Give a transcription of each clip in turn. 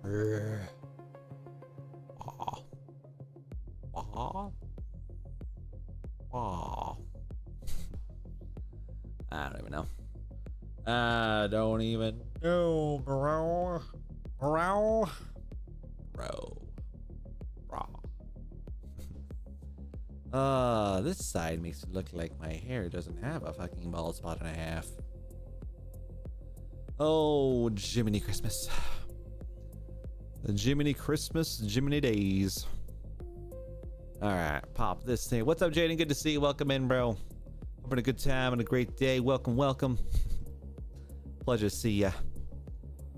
I don't even know. I don't even know, bro. This side makes it look like my hair doesn't have a fucking bald spot and a half. Oh, Jiminy Christmas. The Jiminy Christmas, Jiminy days. All right, pop this thing. What's up, Jaden? Good to see you. Welcome in, bro. Having a good time and a great day. Welcome, welcome. Pleasure to see ya.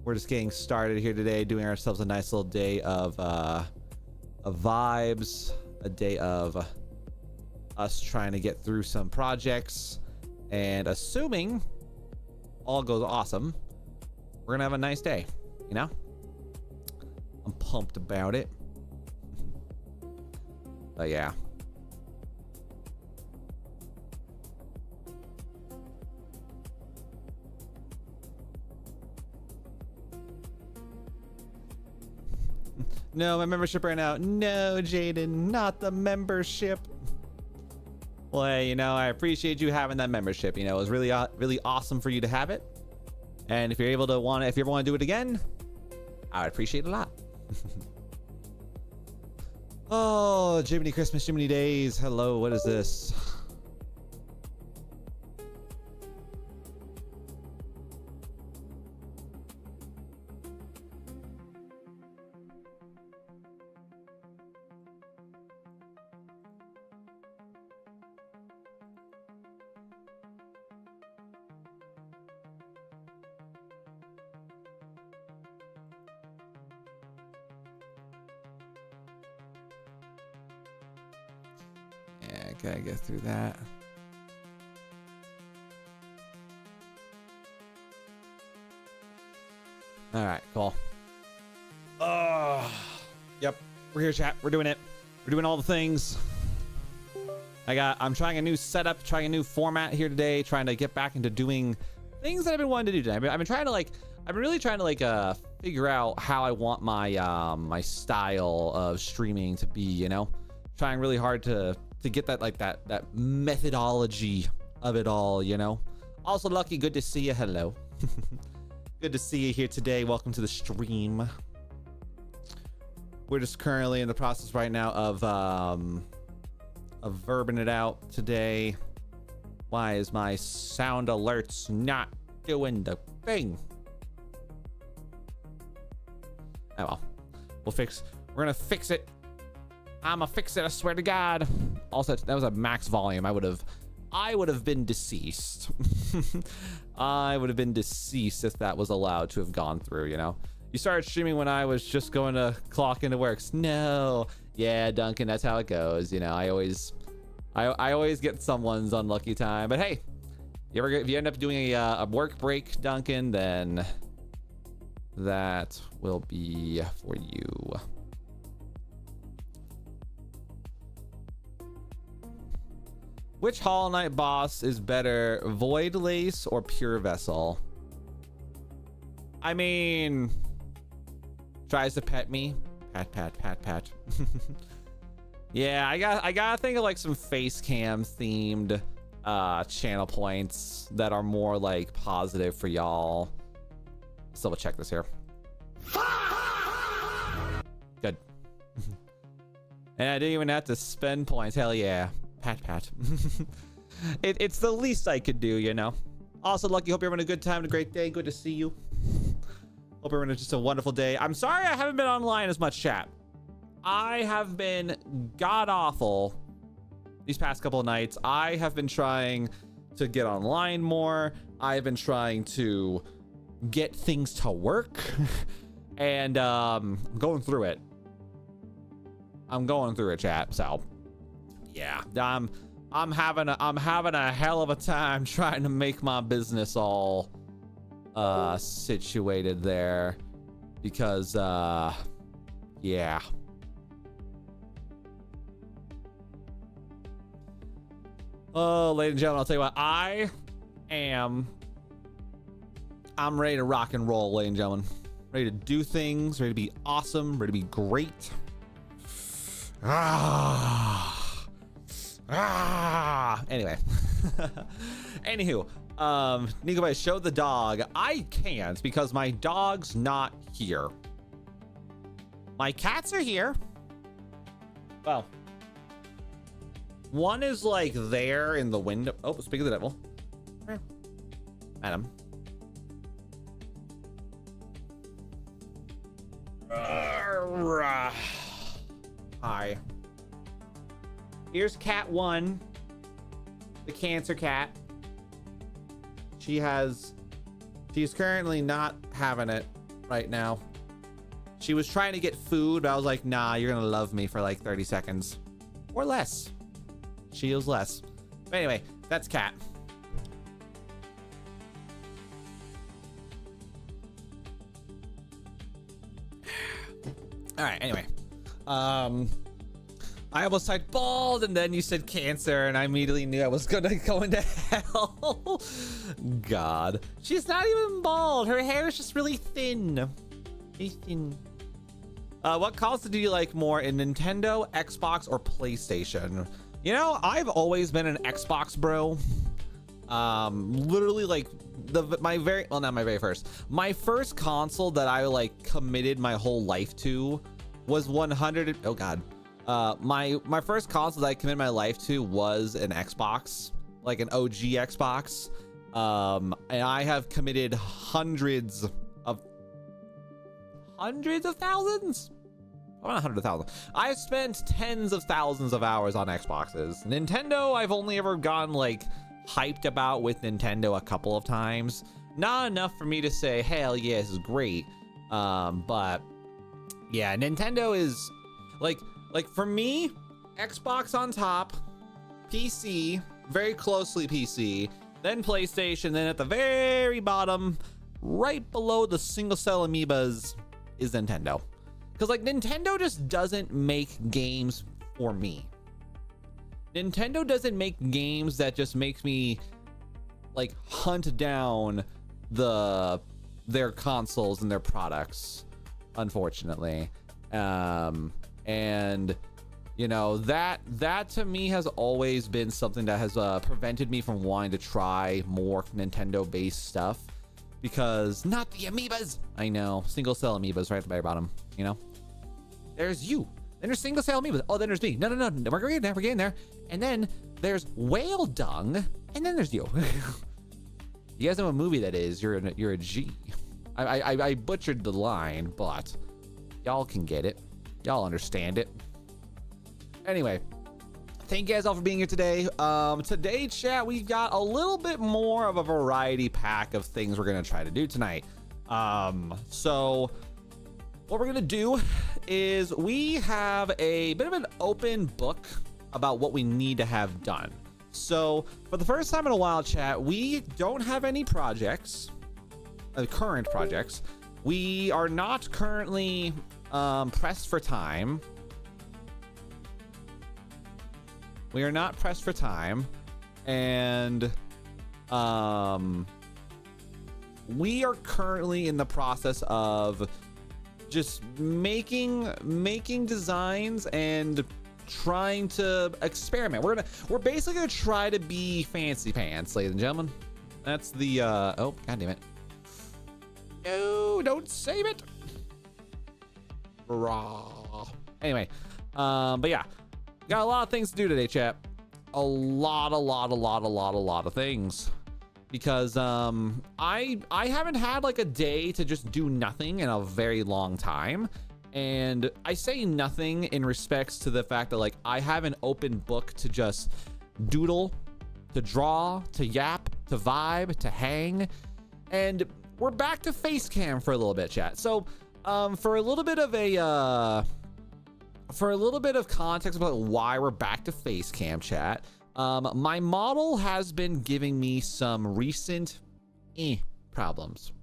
We're just getting started here today, doing ourselves a nice little day of vibes, a day of us trying to get through some projects, and assuming all goes awesome, we're gonna have a nice day, you know? I'm pumped about it. But yeah. No, my membership right now. No, Jaden, not the membership. Well, hey, you know, I appreciate you having that membership. You know, it was really, really awesome for you to have it. And if you're able to if you ever want to do it again, I would appreciate it a lot. Oh, Jiminy Christmas, Jiminy days. Hello, what is this? Yeah, gotta get through that. All right, cool. Yep, we're here, chat. We're doing it. We're doing all the things. I'm trying a new setup, trying a new format here today, trying to get back into doing things that I've been wanting to do today. I've been trying to I've been really trying to figure out how I want my my style of streaming to be, you know? Trying really hard to get that that methodology of it all, you know? Also, Lucky, good to see you. Hello. Good to see you here today. Welcome to the stream. We're just currently in the process right now of verbing it out today. Why is my sound alerts not doing the thing? Oh well. We're gonna fix it. I'ma fix it, I swear to God. Also, that was a max volume. I would have been deceased. I would have been deceased if that was allowed to have gone through, you know? You started streaming when I was just going to clock into works. No. Yeah, Duncan, that's how it goes. You know, I always get someone's unlucky time. But hey, if you end up doing a work break, Duncan, then that will be for you. Which Hollow Knight boss is better, Void Lace or Pure Vessel? I mean, tries to pet me. Pat. Yeah, I gotta think of like some face cam themed channel points that are more like positive for y'all. Let's double check this here. Good. And I didn't even have to spend points. Hell yeah. Pat. It's the least I could do, you know. Also, Lucky, hope you're having a good time and a great day. Good to see you. Hope you're having just a wonderful day. I'm sorry I haven't been online as much, chat. I have been god awful these past couple of nights. I have been trying to get online more. I've been trying to get things to work. And I'm going through it. Chat. So yeah, I'm having a hell of a time trying to make my business all situated there, because yeah. Oh, ladies and gentlemen, I'll tell you what, I'm ready to rock and roll, ladies and gentlemen. ready to do things, ready to be awesome, ready to be great. Anyway. Anywho, Nico, I showed the dog. I can't because my dog's not here. My cats are here. Well, one is like there in the window. Oh, speak of the devil. Madam. Hi. Here's cat one, the cancer cat. She's currently not having it right now. She was trying to get food, but I was like, nah, you're gonna love me for like 30 seconds or less. She is less. But anyway, that's cat. All right, anyway. I almost typed bald and then you said cancer and I immediately knew I was gonna go into hell. God. She's not even bald. Her hair is just really thin. Really thin. What console do you like more, in Nintendo, Xbox, or PlayStation? You know, I've always been an Xbox bro. Literally like my first console that I like committed my whole life to was 100. Oh God. My first console that I committed my life to was an Xbox, like an OG Xbox. And I have committed hundreds of thousands. Well, not 100,000. I've spent tens of thousands of hours on Xboxes. Nintendo, I've only ever gone like hyped about with Nintendo a couple of times. Not enough for me to say, hell yeah, this is great. But yeah, Nintendo is like for me, Xbox on top, PC, very closely PC, then PlayStation, then at the very bottom, right below the single cell amoebas is Nintendo. Because like Nintendo just doesn't make games for me. Nintendo doesn't make games that just makes me like hunt down their consoles and their products, unfortunately. And you know, that to me has always been something that has prevented me from wanting to try more Nintendo based stuff, because not the amoebas. I know, single cell amoebas right at the very bottom, you know. There's you, then there's single cell amoebas. Oh, then there's me. No, we're getting there. And then there's whale dung, and then there's you. You guys know what movie that is. You're a G. I butchered the line, but y'all can get it. Y'all understand it. Anyway, thank you guys all for being here today. Today, chat, we've got a little bit more of a variety pack of things we're gonna try to do tonight. So what we're gonna do is we have a bit of an open book about what we need to have done. So for the first time in a while, chat, we don't have any projects, current projects. We are not currently pressed for time. We are not pressed for time, and we are currently in the process of just making designs and trying to experiment. We're basically gonna try to be fancy pants, ladies and gentlemen. That's the oh god damn it. No, don't save it. Raw. Anyway, but yeah, got a lot of things to do today, chat. A lot of things, because I haven't had like a day to just do nothing in a very long time. And I say nothing in respects to the fact that like I have an open book to just doodle, to draw, to yap, to vibe, to hang. And we're back to face cam for a little bit, chat. So for a little bit of context about why we're back to face cam, chat, my model has been giving me some recent problems.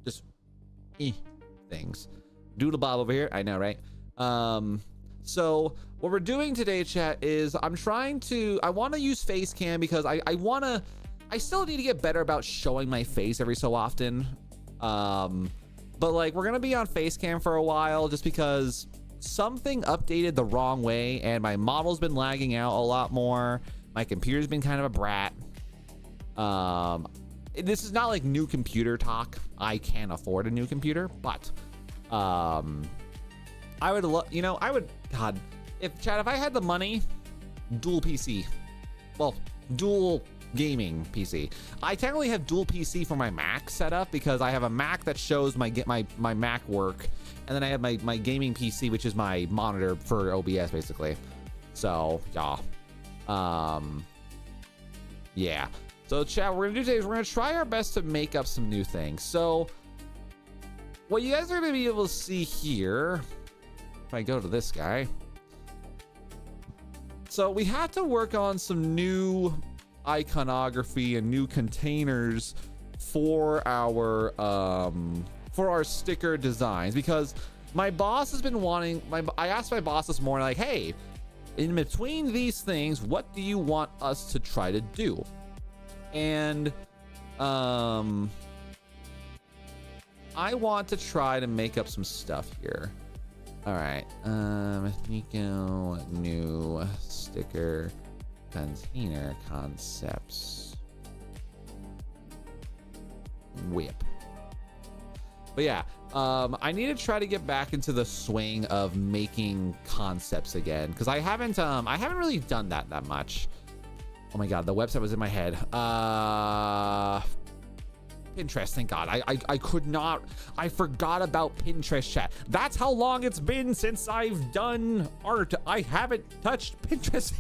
Just things. Doodle Bob over here, I know, right? So what we're doing today, chat, is I want to use face cam because I still need to get better about showing my face every so often. but like we're gonna be on face cam for a while just because something updated the wrong way and my model's been lagging out a lot more. My computer's been kind of a brat. This is not like new computer talk. I can't afford a new computer, but I would love, you know, I would, God, if I had the money, dual PC, well, dual gaming PC. I technically have dual PC for my Mac set up because I have a Mac that shows my Mac work, and then I have my gaming PC, which is my monitor for OBS basically. So yeah. So chat, what we're gonna do today is we're gonna try our best to make up some new things. So what you guys are gonna be able to see here, if I go to this guy, so we had to work on some new iconography and new containers for our sticker designs, because my boss has been wanting, I asked my boss this morning, like, hey, in between these things, what do you want us to try to do? And I want to try to make up some stuff here. All right, Nico, new sticker container concepts, whip. But yeah, I need to try to get back into the swing of making concepts again, because I haven't really done that much. Oh my God, the website was in my head. Pinterest, thank God. I forgot about Pinterest, chat. That's how long it's been since I've done art. I haven't touched Pinterest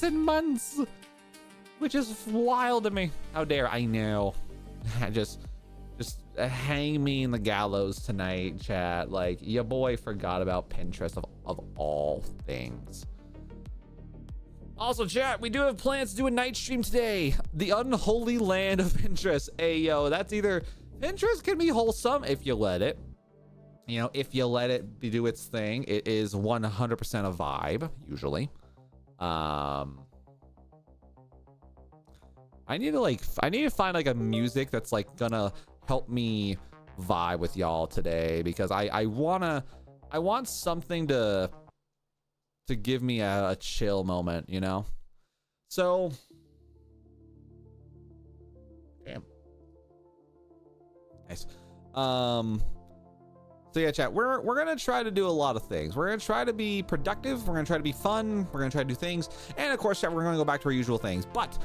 in months, which is wild to me. How dare I know? Just hang me in the gallows tonight, chat. Like, your boy forgot about Pinterest of all things. Also, chat, we do have plans to do a night stream today. The unholy land of Pinterest. Hey, yo, that's either... Pinterest can be wholesome if you let it. You know, if you let it do its thing. It is 100% a vibe, usually. I need to find like a music that's like gonna help me vibe with y'all today, because I want something to give me a chill moment, you know? So, damn. Nice. So yeah, chat, we're gonna try to do a lot of things. We're gonna try to be productive, we're gonna try to be fun, we're gonna try to do things, and of course, chat, we're gonna go back to our usual things. But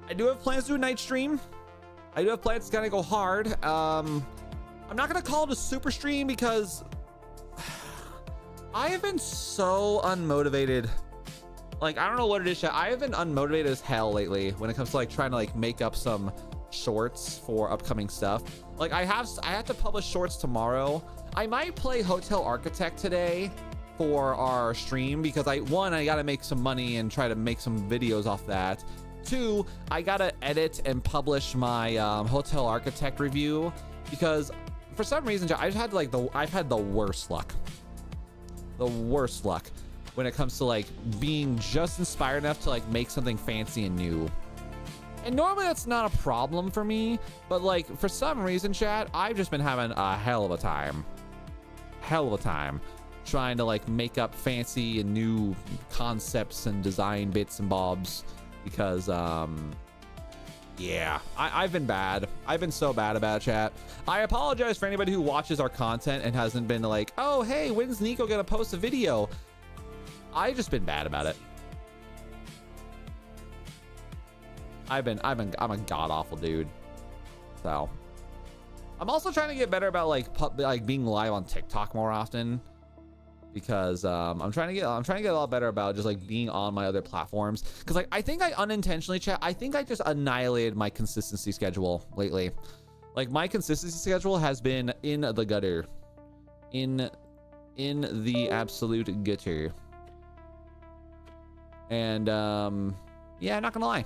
I do have plans to do a night stream. I do have plans to kind of go hard. I'm not gonna call it a super stream because I have been so unmotivated. Like, I don't know what it is, chat. I have been unmotivated as hell lately when it comes to like trying to like make up some shorts for upcoming stuff. Like, I have to publish shorts tomorrow. I might play Hotel Architect today for our stream because I gotta make some money and try to make some videos off that. 2, I gotta edit and publish my Hotel Architect review, because for some reason I've had the worst luck. The worst luck when it comes to like being just inspired enough to like make something fancy and new. And normally that's not a problem for me, but like for some reason, chat, I've just been having a hell of a time trying to like make up fancy and new concepts and design bits and bobs, because yeah, I've been bad. I've been so bad about it, chat. I apologize for anybody who watches our content and hasn't been like, oh, hey, when's Nico gonna post a video? I've just been bad about it. I'm a god-awful dude. So I'm also trying to get better about like being live on TikTok more often, because I'm trying to get a lot better about just like being on my other platforms, because like I think I unintentionally, chat, I think I just annihilated my consistency schedule lately. Like, my consistency schedule has been in the gutter, in the absolute gutter. And yeah, not gonna lie,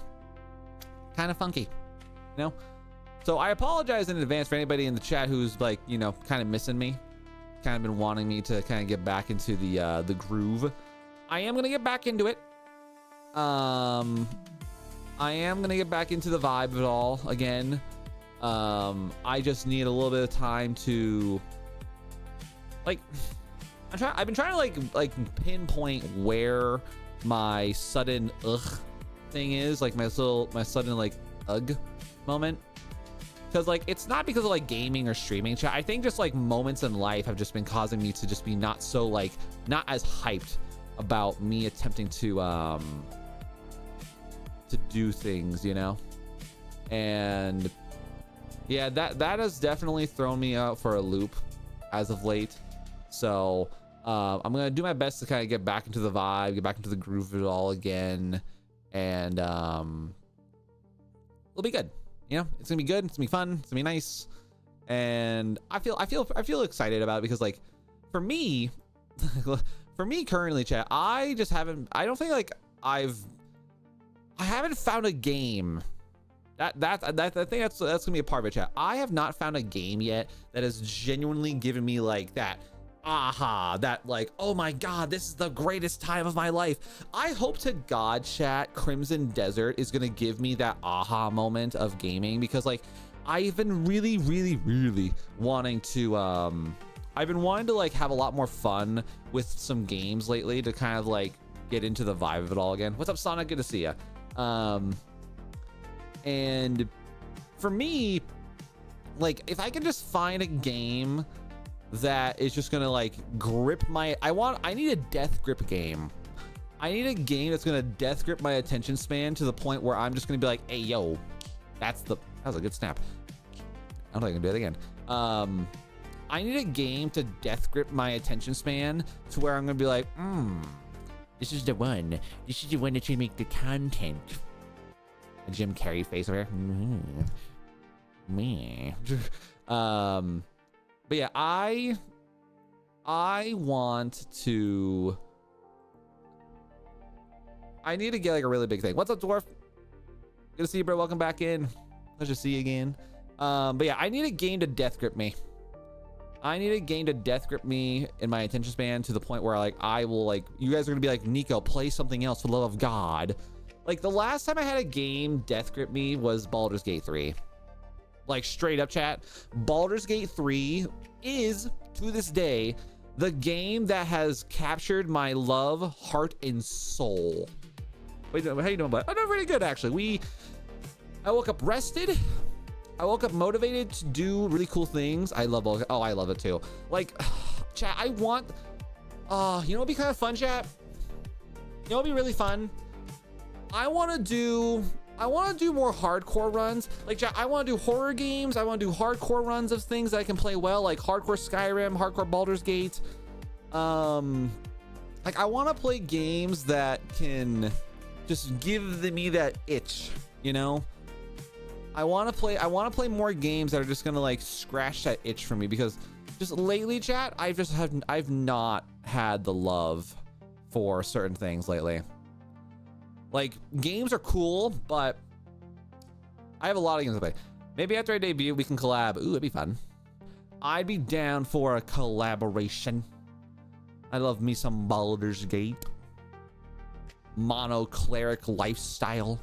kind of funky, you know? So I apologize in advance for anybody in the chat who's like, you know, kind of missing me, kind of been wanting me to kind of get back into the groove. I am gonna get back into it. I am gonna get back into the vibe of it all again. I just need a little bit of time to like I've been trying to like pinpoint where my sudden thing is, like my sudden like moment. Because like it's not because of like gaming or streaming chat. I think just like moments in life have just been causing me to just be not so like not as hyped about me attempting to do things, you know. And yeah, that has definitely thrown me out for a loop as of late. So I'm gonna do my best to kind of get back into the vibe, get back into the groove of it all again, and it'll be good. You know, it's gonna be good. It's gonna be fun. It's gonna be nice, and I feel excited about it because, like, for me, currently, chat, I just haven't. I don't think like I haven't found a game. I think that's gonna be a part of it, chat. I have not found a game yet that has genuinely given me like that aha, that like, oh my god, this is the greatest time of my life. I hope to god, chat, Crimson Desert is gonna give me that aha moment of gaming, because like I've been really wanting to I've been wanting to like have a lot more fun with some games lately to kind of like get into the vibe of it all again. What's up, Sonic? Good to see ya. And for me, like, if I can just find a game that is just gonna like grip my, I need a death grip game. I need a game that's gonna death grip my attention span to the point where I'm just gonna be like, hey yo, that was a good snap. I don't think I can do it again. I need a game to death grip my attention span to where I'm gonna be like, this is the one. This is the one that's gonna make the content. A Jim Carrey face over here. Me. But yeah, I want to. I need to get like a really big thing. What's up, Dwarf? Good to see you, bro. Welcome back in. Let's just see you again. But yeah, I need a game to death grip me. I need a game to death grip me in my attention span to the point where like I will like, you guys are gonna be like, Nico, play something else for the love of God. Like the last time I had a game death grip me was Baldur's Gate 3. Like straight up, chat, Baldur's Gate 3 is to this day the game that has captured my love, heart, and soul. Wait, how you doing, bud? I'm doing really good, actually. I woke up rested. I woke up motivated to do really cool things. I love I love it too. Like, chat, I want, you know what'd be kind of fun, chat? You know what'd be really fun? I want to do more hardcore runs. Like, chat, I want to do horror games. I want to do hardcore runs of things that I can play well, like hardcore Skyrim, hardcore Baldur's Gate. Like, I want to play games that can just give me that itch, you know? I want to play more games that are just gonna like scratch that itch for me, because just lately, chat, I've not had the love for certain things lately. Like, games are cool, but I have a lot of games to play. Maybe after I debut, we can collab. Ooh, it'd be fun. I'd be down for a collaboration. I love me some Baldur's Gate. Mono cleric lifestyle.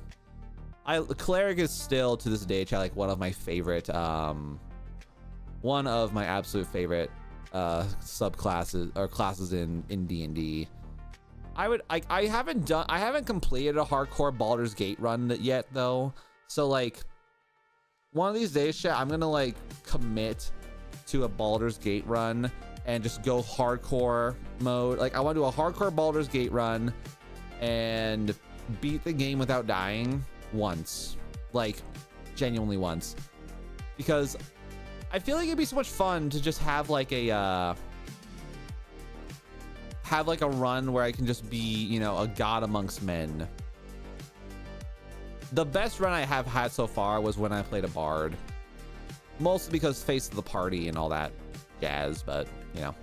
Cleric is still to this day, chat, like one of my favorite, one of my absolute favorite subclasses or classes in D&D. I haven't completed a hardcore Baldur's Gate run yet though. So like one of these days, chat, I'm gonna like commit to a Baldur's Gate run and just go hardcore mode. Like I want to do a hardcore Baldur's Gate run and beat the game without dying once, like genuinely once, because I feel like it'd be so much fun to just have like a run where I can just be, you know, a god amongst men. The best run I have had so far was when I played a bard, mostly because face of the party and all that jazz, but you know.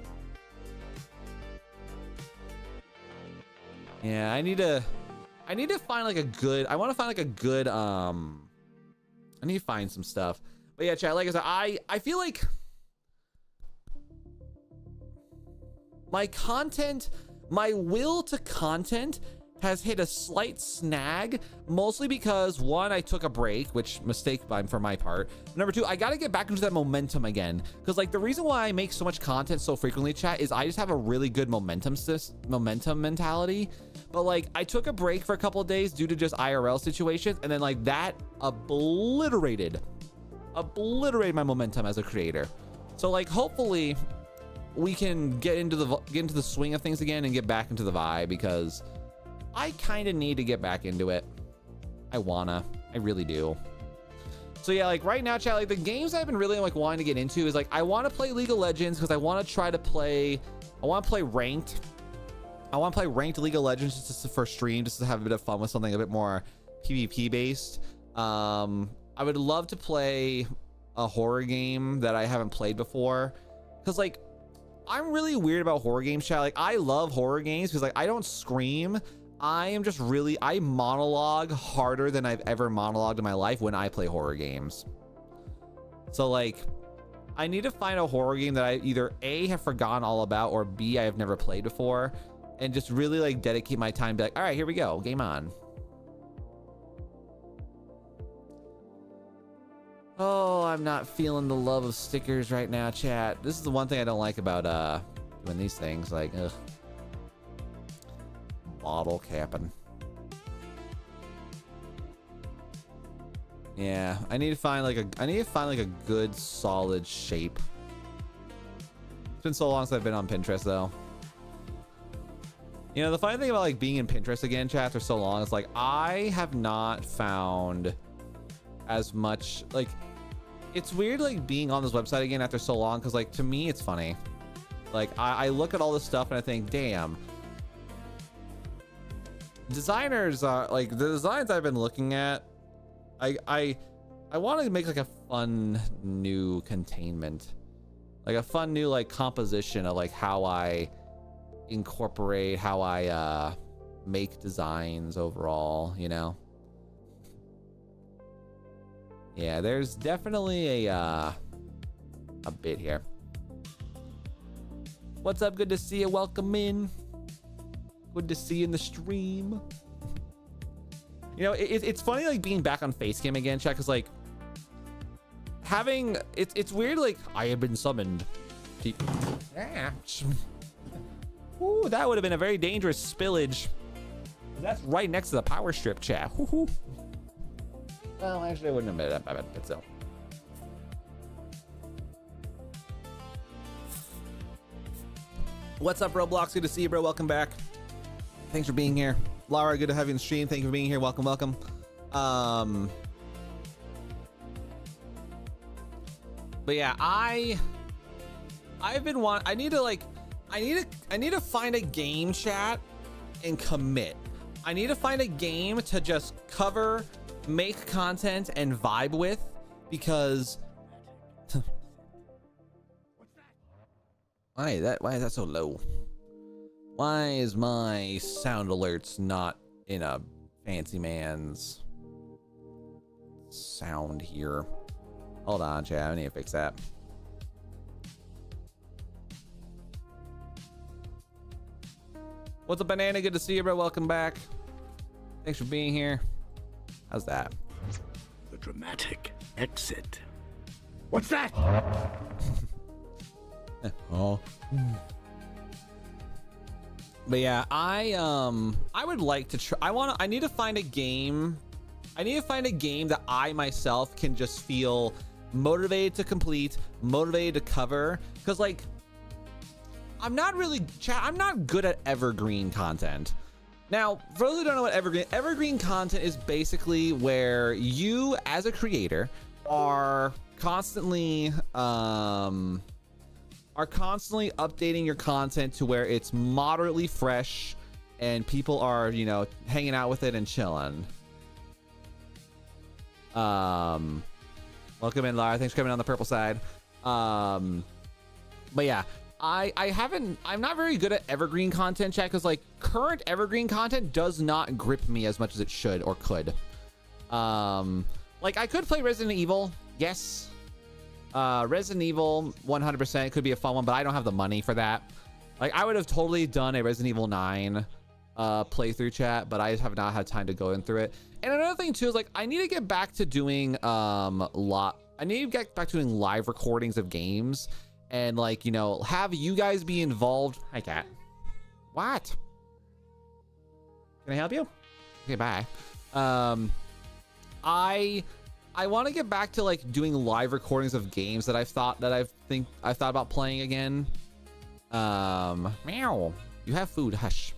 Yeah, I need to find like a good, I want to find like a good, I need to find some stuff. But yeah, chat, like I said, I feel like my will to content has hit a slight snag, mostly because one, I took a break, which mistake for my part. Number two, I gotta get back into that momentum again, because like the reason why I make so much content so frequently, chat, is I just have a really good momentum mentality. But like I took a break for a couple of days due to just IRL situations, and then like that obliterated my momentum as a creator. So like hopefully we can get into the swing of things again and get back into the vibe, because I kind of need to get back into it. I really do. So yeah, like right now, chat, like the games I've been really like wanting to get into is like I want to play League of Legends, because I want to play ranked. I want to play ranked League of Legends just for stream, just to have a bit of fun with something a bit more PvP based. I would love to play a horror game that I haven't played before, because like I'm really weird about horror games, chat. Like I love horror games because like I don't scream. I monologue harder than I've ever monologued in my life when I play horror games. So like I need to find a horror game that I either A, have forgotten all about, or B, I have never played before, and just really like dedicate my time to be like, all right, here we go, game on. Oh, I'm not feeling the love of stickers right now, chat. This is the one thing I don't like about doing these things. Like, ugh. Bottle capping. Yeah, I need to find like a good solid shape. It's been so long since I've been on Pinterest though. You know, the funny thing about like being in Pinterest again, chat, after so long, is like I have not found as much. Like it's weird like being on this website again after so long, because like to me it's funny. Like I look at all this stuff and I think, damn, designers are like, the designs I've been looking at, I want to make like a fun new containment, like a fun new like composition of like how I incorporate, how I make designs overall, you know. Yeah, there's definitely a bit here. What's up? Good to see you. Welcome in. Good to see you in the stream. You know, it's funny like being back on Facecam again, chat, because like having it's weird. Like I have been summoned. Ooh, that would have been a very dangerous spillage. That's right next to the power strip, chat. Woo-hoo. Well, actually, I wouldn't have made that bad, but still. What's up, Roblox? Good to see you, bro. Welcome back. Thanks for being here. Laura, good to have you in the stream. Thank you for being here. Welcome, welcome. But yeah, I need to find a game, chat, and commit. I need to find a game to just cover, make content, and vibe with, because why is that so low? Why is my sound alerts not in a fancy man's sound here? Hold on, chat. I need to fix that. What's up, Banana? Good to see you, bro. Welcome back. Thanks for being here. How's that? The dramatic exit. What's that? Oh. But yeah, I would like to try. I need to find a game. I need to find a game that I myself can just feel motivated to complete, motivated to cover. Because like, I'm not good at evergreen content. Now, for those who don't know what evergreen content is, basically where you as a creator are constantly updating your content to where it's moderately fresh and people are, you know, hanging out with it and chilling. Welcome in, Lara. Thanks for coming on the purple side. But yeah, I'm not very good at evergreen content, chat, because like current evergreen content does not grip me as much as it should or could. Like I could play Resident Evil, yes. Resident Evil 100% could be a fun one, but I don't have the money for that. Like I would have totally done a Resident Evil 9 playthrough chat, but I have not had time to go in through it. And another thing too is like I need to get back to doing I need to get back to doing live recordings of games and like, you know, have you guys be involved. Hi, cat. What? Can I help you? Okay, bye. I want to get back to like doing live recordings of games that I've thought about playing again. Meow. You have food. Hush.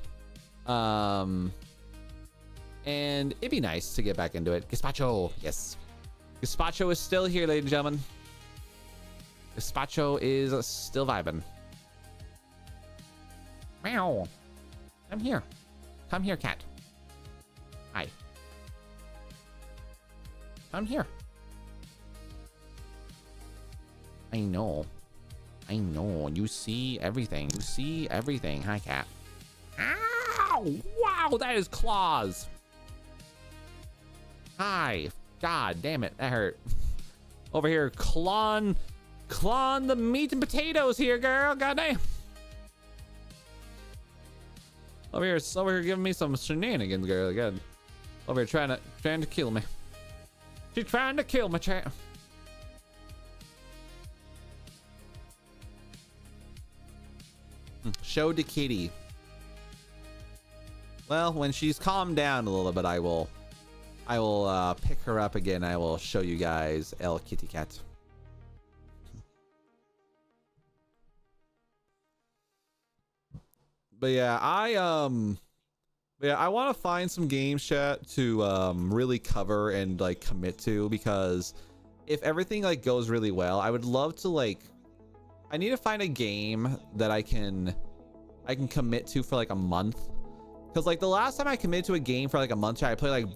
And it'd be nice to get back into it. Gazpacho. Yes. Gazpacho is still here, ladies and gentlemen. Gazpacho is still vibing. Meow. I'm here. Come here, cat. Hi. I'm here. I know. I know. You see everything. You see everything. Hi, cat. Ow! Wow, that is claws. Hi. God damn it. That hurt. Over here, clawing the meat and potatoes here, girl. God damn. Over here giving me some shenanigans, girl. Again. Over here trying to kill me. She's trying to kill my chat. Show the kitty. Well, when she's calmed down a little bit, I will pick her up again. I will show you guys El Kitty Cat. But yeah, I want to find some games, chat, to really cover and like commit to, because if everything like goes really well, I would love to like, I need to find a game that I can commit to for like a month. Because like the last time I committed to a game for like a month, I played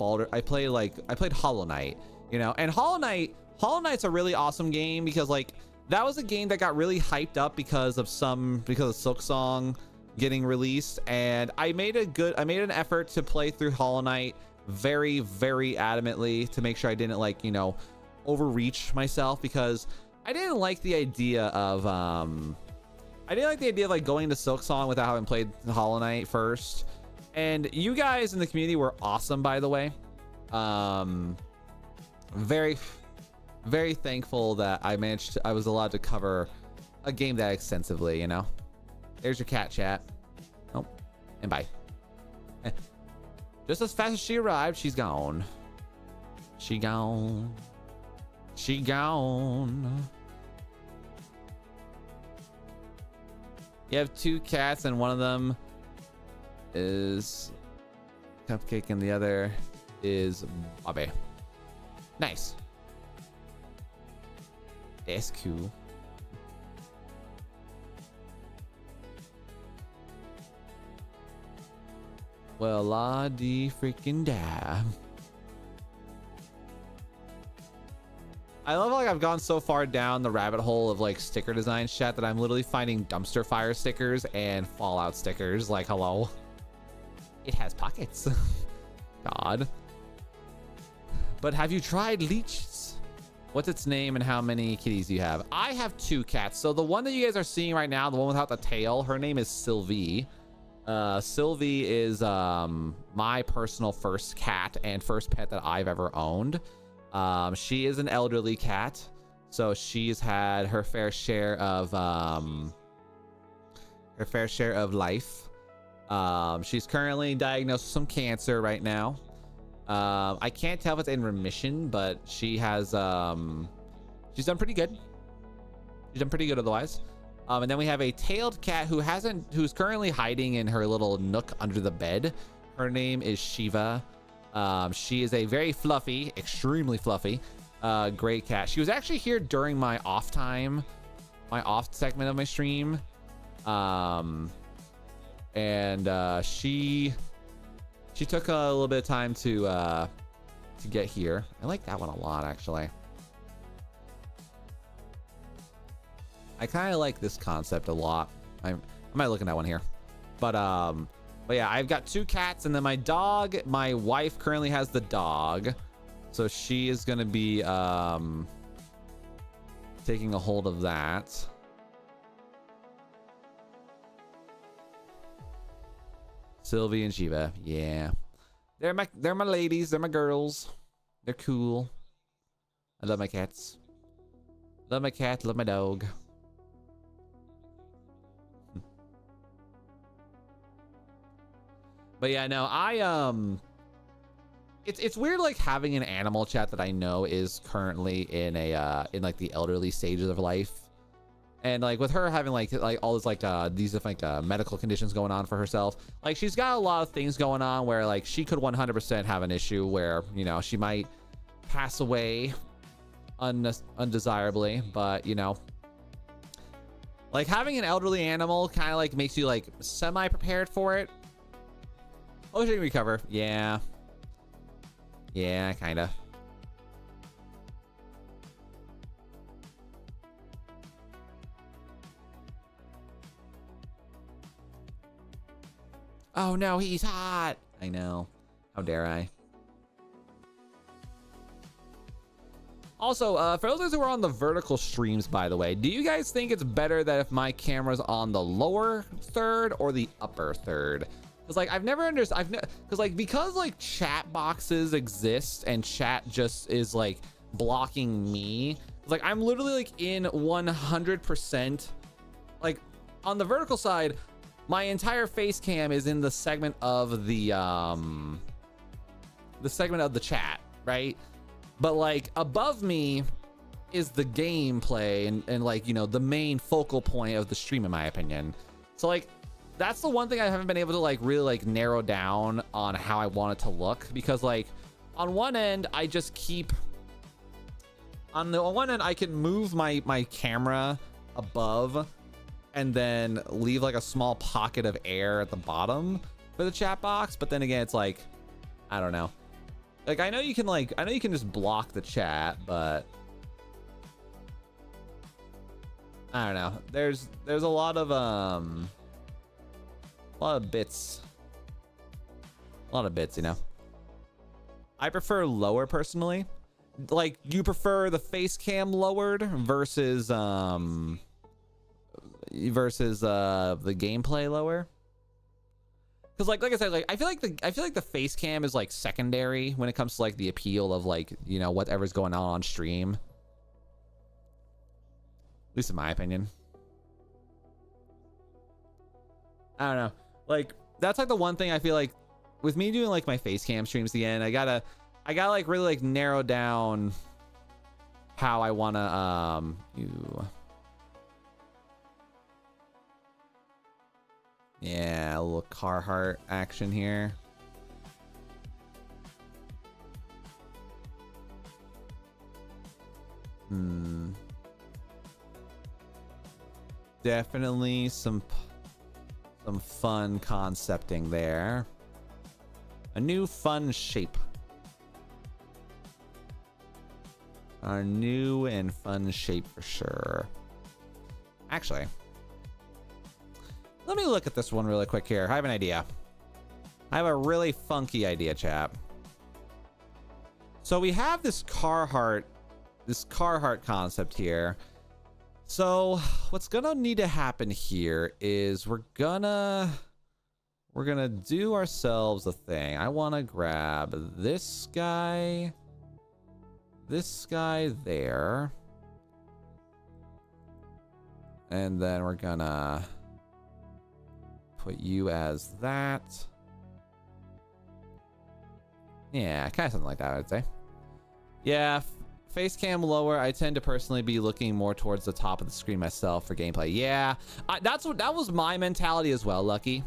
like I played Hollow Knight, you know. And Hollow Knight's a really awesome game, because like that was a game that got really hyped up because of Silksong getting released, and I made an effort to play through Hollow Knight very, very adamantly to make sure I didn't like, you know, overreach myself, because I didn't like the idea of like going to Silksong without having played Hollow Knight first. And you guys in the community were awesome, by the way. Very, very thankful that I was allowed to cover a game that extensively, you know. There's your cat, chat. Oh, and bye. Just as fast as she arrived, she's gone. She gone. She gone. You have two cats, and one of them is Cupcake and the other is Bobby. Nice. That's cool. Well, la di freaking da. I love how like I've gone so far down the rabbit hole of like sticker design chat that I'm literally finding dumpster fire stickers and Fallout stickers. Like, hello. It has pockets. God. But have you tried leeches? What's its name and how many kitties do you have? I have two cats. So the one that you guys are seeing right now, the one without the tail, her name is Sylvie. Sylvie is my personal first cat and first pet that I've ever owned. She is an elderly cat, so she's had her fair share of life. She's currently diagnosed with some cancer right now. I can't tell if it's in remission, but she has she's done pretty good. She's done pretty good otherwise. And then we have a tailed cat who's currently hiding in her little nook under the bed. Her name is Shiva. She is a very fluffy, extremely fluffy, gray cat. She was actually here during my off time, my off segment of my stream. She took a little bit of time to get here. I like that one a lot, actually. I kind of like this concept a lot. I might look at that one here, but yeah, I've got two cats, and then my dog. My wife currently has the dog, so she is gonna be taking a hold of that. Sylvie and Shiva. Yeah. They're my ladies. They're my girls. They're cool. I love my cats. Love my cat. Love my dog. But yeah, no, it's weird like having an animal chat that I know is currently in in like the elderly stages of life. And like with her having like all this like these different medical conditions going on for herself, like she's got a lot of things going on where like she could 100% have an issue where, you know, she might pass away undesirably. But you know, like having an elderly animal kind of like makes you like semi prepared for it. Oh, she can recover. Yeah, kind of. Oh no, he's hot. I know. How dare I? Also, for those who are on the vertical streams, by the way, do you guys think it's better that if my camera's on the lower third or the upper third? Because like I've never understood. Because like chat boxes exist and chat just is like blocking me. Like I'm literally like in 100%. Like on the vertical side, my entire face cam is in the segment of the chat, right? But like above me is the gameplay and like, you know, the main focal point of the stream, in my opinion. So like that's the one thing I haven't been able to like really like narrow down on how I want it to look, because like on one end I just keep on one end I can move my camera above and then leave like a small pocket of air at the bottom for the chat box. But then again, it's like, I don't know. Like, I know you can just block the chat, but I don't know. There's a lot of bits. A lot of bits, you know. I prefer lower personally. Like, you prefer the face cam lowered versus the gameplay lower? Because like I said, like I feel like the face cam is like secondary when it comes to like the appeal of like, you know, whatever's going on stream. At least in my opinion. I don't know. Like that's like the one thing I feel like with me doing like my face cam streams again, I gotta like really like narrow down how I wanna yeah, a little Carhartt action here. Definitely some fun concepting there. A new fun shape. A new and fun shape for sure. Actually, let me look at this one really quick here. I have an idea. I have a really funky idea, chap. So we have this Carhartt concept here. So what's gonna need to happen here is we're gonna do ourselves a thing. I want to grab this guy there, and then we're gonna put you as that. Yeah, kind of something like that, I'd say. Yeah, face cam lower. I tend to personally be looking more towards the top of the screen myself for gameplay. Yeah, that was my mentality as well, Lucky.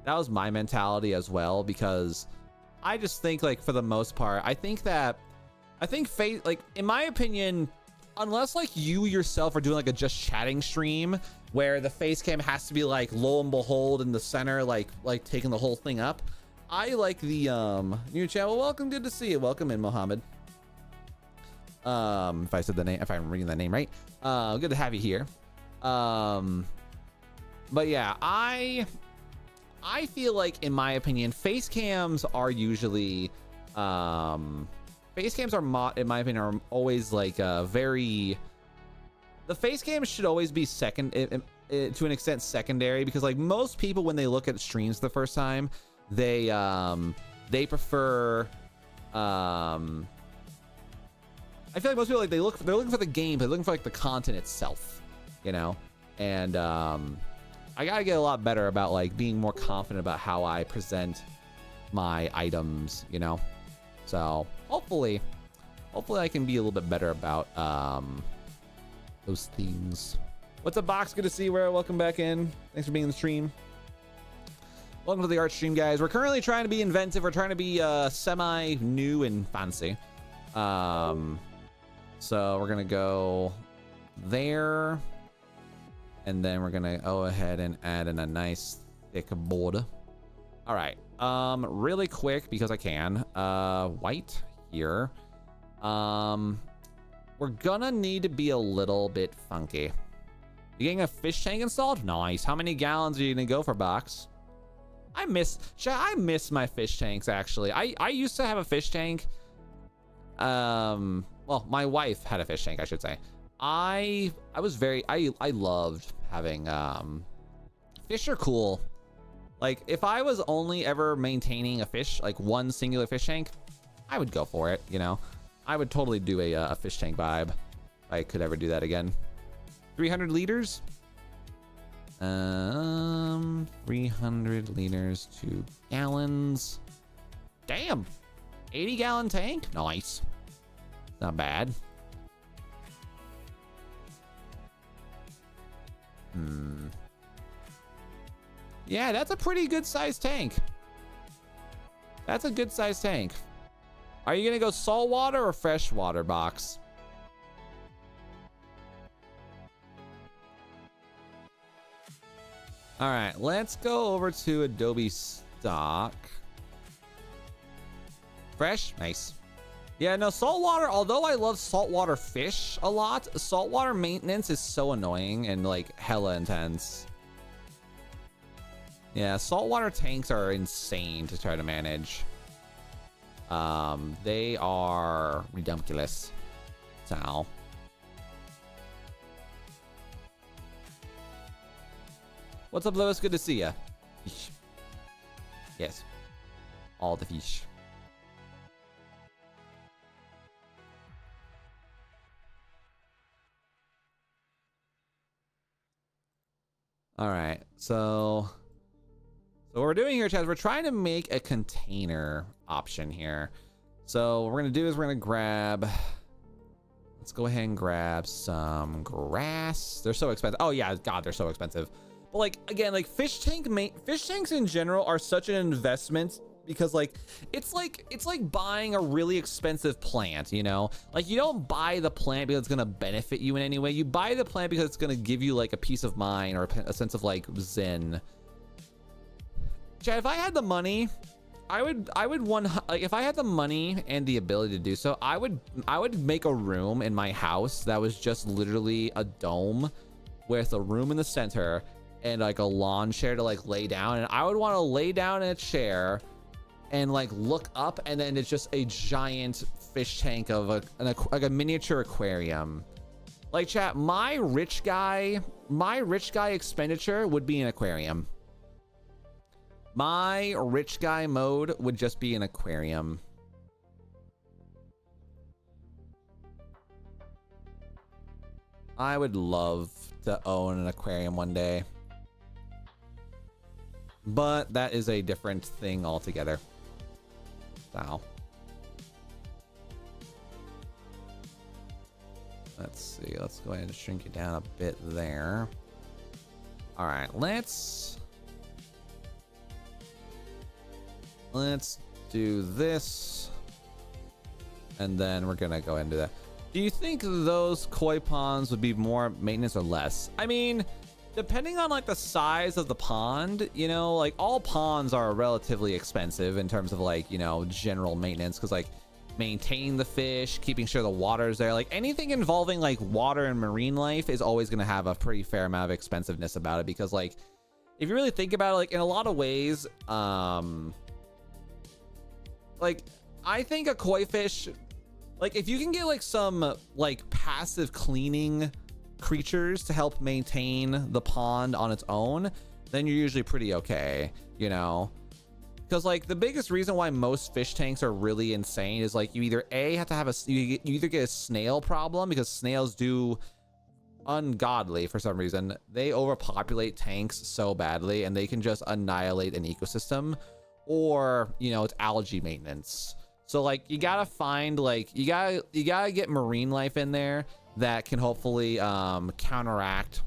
That was my mentality as well, because I just think like for the most part, I think face, like in my opinion, unless like you yourself are doing like a just chatting stream where the face cam has to be like lo and behold in the center, like taking the whole thing up. I like the new channel. Welcome, good to see you. Welcome in, Mohammed. If I said the name, if I'm reading that name right. Good to have you here. But yeah, I feel like, in my opinion, face cams are usually face cams are in my opinion are always like very, the face cam should always be second to an extent secondary, because like most people when they look at streams the first time, they prefer I feel like most people like they're looking for the game, but they're looking for like the content itself, you know. And I gotta get a lot better about like being more confident about how I present my items, you know. So hopefully I can be a little bit better about those things. What's up, Box? Good to see you. Welcome back in. Thanks for being in the stream. Welcome to the art stream, guys. We're currently trying to be inventive. We're trying to be semi new and fancy. So we're gonna go there, and then we're gonna go ahead and add in a nice thick border. All right, really quick because I can. White here. We're gonna need to be a little bit funky. You getting a fish tank installed? Nice. How many gallons are you gonna go for, Box? I miss my fish tanks, actually. I used to have a fish tank. Well, my wife had a fish tank, I should say. I loved having fish are cool. Like, if I was only ever maintaining a fish, like one singular fish tank, I would go for it, you know. I would totally do a fish tank vibe if I could ever do that again. 300 liters. 300 liters to gallons. Damn. 80-gallon tank. Nice. Not bad. Yeah, that's a pretty good sized tank. That's a good sized tank. Are you gonna go saltwater or freshwater, Box? All right, let's go over to Adobe Stock. Fresh, nice. Yeah, no, saltwater, although I love saltwater fish a lot, saltwater maintenance is so annoying and like hella intense. Yeah, saltwater tanks are insane to try to manage. They are ridiculous. So. What's up, Lewis? Good to see ya. Fish. Yes. All the fish. All right, so what we're doing here, Chad, we're trying to make a container option here. So what we're gonna do is we're gonna grab, let's go ahead and grab some grass. They're so expensive. Oh yeah, God, they're so expensive. But like, again, like fish tanks in general are such an investment because like it's like buying a really expensive plant, you know. Like, you don't buy the plant because it's gonna benefit you in any way. You buy the plant because it's gonna give you like a peace of mind or a sense of like zen. Chad, if I had the money, I would like, if I had the money and the ability to do so, I would make a room in my house that was just literally a dome with a room in the center and like a lawn chair to like lay down, and I would want to lay down in a chair and like look up, and then it's just a giant fish tank of like a miniature aquarium. Like, chat, my rich guy expenditure would be an aquarium. My rich guy mode would just be an aquarium. I would love to own an aquarium one day, but that is a different thing altogether. So let's see, let's go ahead and shrink it down a bit there. All right, let's do this, and then we're gonna go into that. Do you think those koi ponds would be more maintenance or less? I mean, depending on like the size of the pond, you know, like all ponds are relatively expensive in terms of like, you know, general maintenance, because like maintaining the fish, keeping sure the water's there, like anything involving like water and marine life is always going to have a pretty fair amount of expensiveness about it, because like if you really think about it, like in a lot of ways, like I think a koi fish, like if you can get like some like passive cleaning creatures to help maintain the pond on its own, then you're usually pretty okay, you know. Because like the biggest reason why most fish tanks are really insane is like you either have to have you either get a snail problem, because snails do ungodly for some reason. They overpopulate tanks so badly and they can just annihilate an ecosystem, or you know, it's algae maintenance. So like you gotta find like you gotta get marine life in there that can hopefully counteract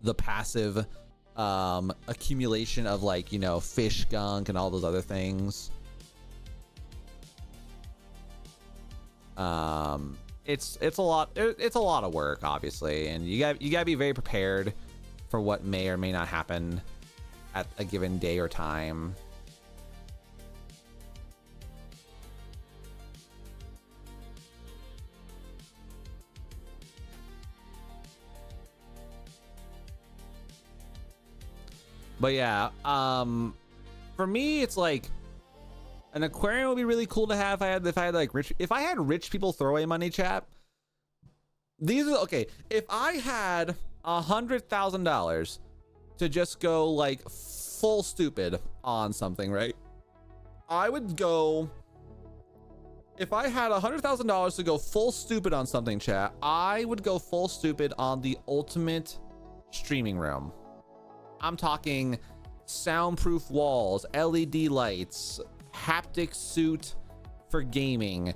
the passive accumulation of like, you know, fish gunk and all those other things. It's a lot of work, obviously, and you gotta be very prepared for what may or may not happen at a given day or time. But yeah, for me, it's like an aquarium would be really cool to have. If I had rich people throw away money, chat. These are okay. If I had $100,000 to just go like full stupid on something, right? I would go. If I had $100,000 to go full stupid on something, chat, I would go full stupid on the ultimate streaming room. I'm talking soundproof walls, LED lights, haptic suit for gaming,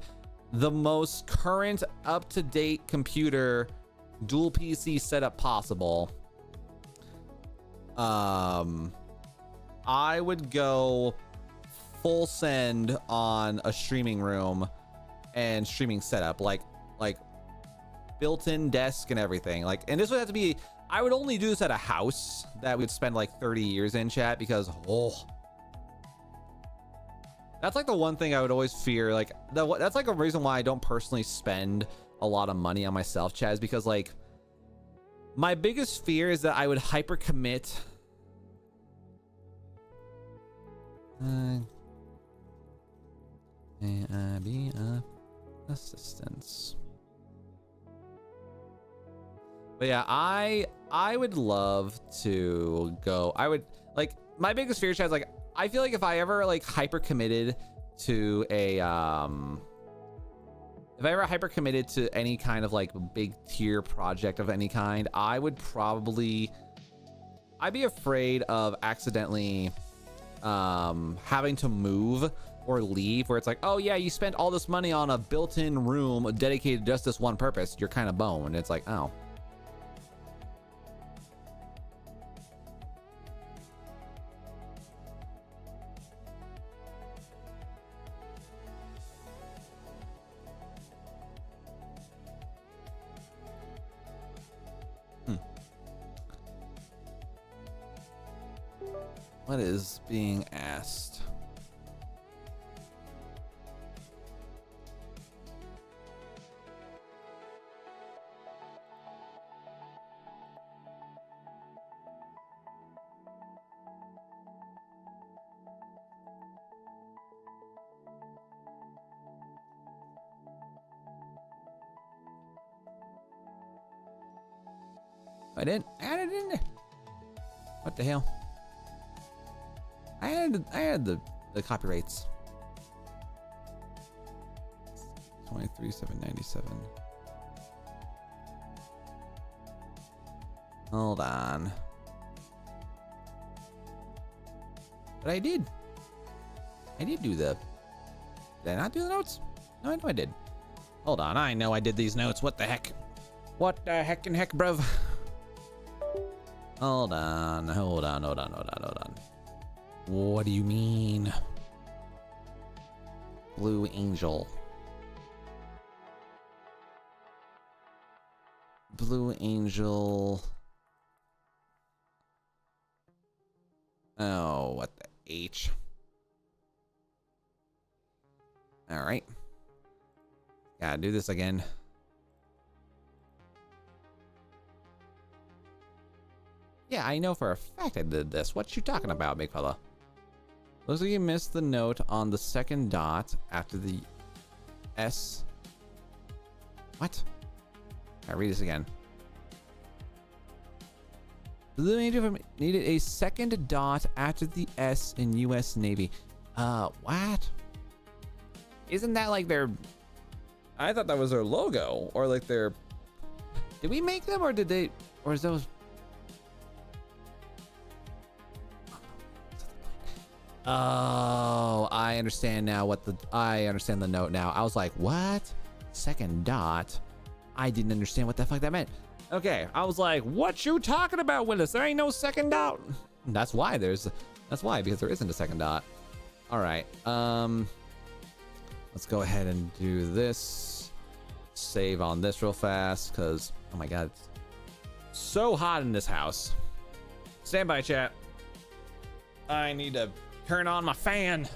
the most current up-to-date computer dual PC setup possible. I would go full send on a streaming room and streaming setup, like built-in desk and everything. Like, and this would have to be, I would only do this at a house that we'd spend like 30 years in, chat, because that's like the one thing I would always fear. Like that's like a reason why I don't personally spend a lot of money on myself, chat, is because like my biggest fear is that I would hyper commit. May I be of assistance? But yeah, I would love to go. I would like, my biggest fear, chat, is like, I feel like if I ever like hyper committed to a if I ever hyper committed to any kind of like big tier project of any kind, I'd be afraid of accidentally having to move or leave, where it's like, oh yeah, you spent all this money on a built-in room dedicated to just this one purpose, you're kind of boned. It's like, oh. What is being asked? I didn't add it in there. What the hell? I had the copyrights. 23,797. Hold on. But I did do the. Did I not do the notes? No, I know I did. Hold on, I know I did these notes. What the heck? What the heck and heck, bruv? Hold on. What do you mean? Blue Angel. Blue Angel. Oh, what the H? All right. Gotta do this again. Yeah, I know for a fact I did this. What you talking about, big fella? Looks like you missed the note on the second dot after the S. What? I'll read this again. Blue Angel needed a second dot after the S in U.S. Navy. What? Isn't that like their... I thought that was their logo, or like their... Did we make them, or did they... Or is those... Oh, I understand now what the... I understand the note now. I was like, what? Second dot? I didn't understand what the fuck that meant. Okay, I was like, what you talking about, Willis? There ain't no second dot. That's why there's... That's why, because there isn't a second dot. All right, let's go ahead and do this. Save on this real fast, because, oh my god, it's so hot in this house. Stand by, chat. I need to turn on my fan.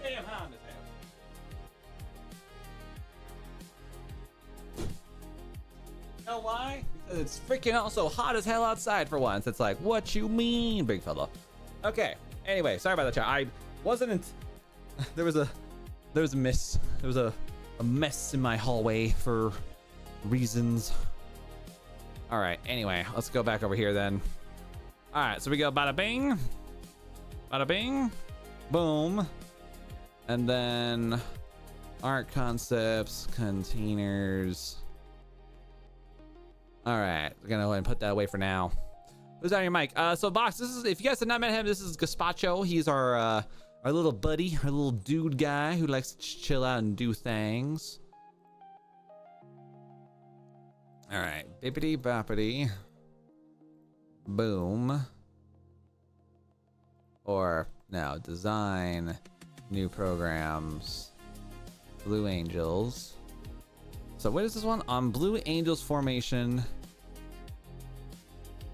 Damn hot in this house. You know why? Because it's freaking also hot as hell outside for once. It's like, what you mean, big fella? Okay. Anyway, sorry about that, chat. I wasn't. There was a miss. There was a mess in my hallway for reasons. All right. Anyway, let's go back over here then. All right. So we go bada bing, boom. And then art concepts, containers. All right, we're gonna go ahead and put that away for now. Who's on your mic? So Box, this is, if you guys have not met him, this is Gazpacho. He's our little buddy, our little dude guy who likes to chill out and do things. All right, bippity boppity, boom. Or no, design. New programs, Blue Angels. So what is this one? On Blue Angels formation.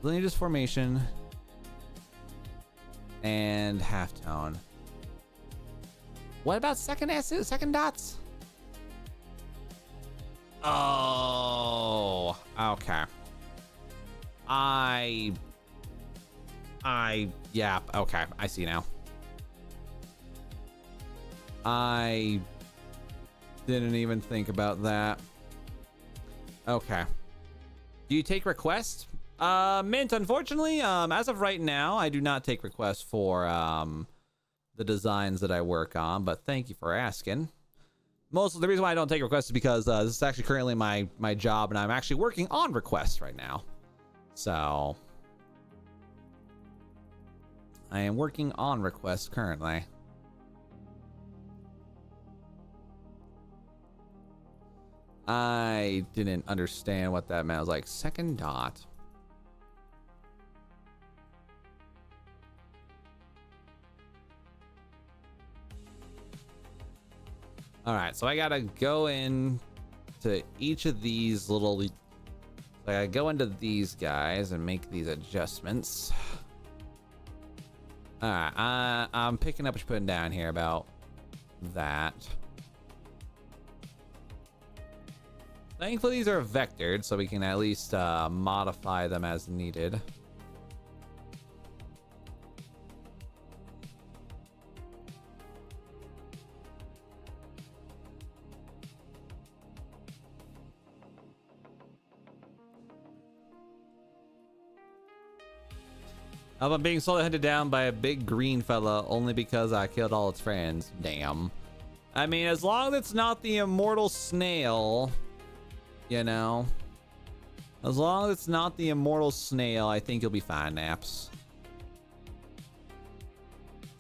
Blue Angels formation and halftone. What about second S's, second dots? Oh, okay. Yeah, okay, I see now. I didn't even think about that. Okay. Do you take requests? Mint, unfortunately, as of right now, I do not take requests for the designs that I work on, but thank you for asking. Most of the reason why I don't take requests is because this is actually currently my job, and I'm actually working on requests right now. So I am working on requests currently. I didn't understand what that meant. I was like, second dot. All right, so I gotta go in to each of these little. I gotta go into these guys and make these adjustments. All right, I'm picking up what you're putting down here about that. Thankfully, these are vectored, so we can at least modify them as needed. I'm being slowly hunted down by a big green fella only because I killed all its friends. Damn. I mean, as long as it's not the immortal snail, you know, As long as it's not the immortal snail, I think you'll be fine, Naps.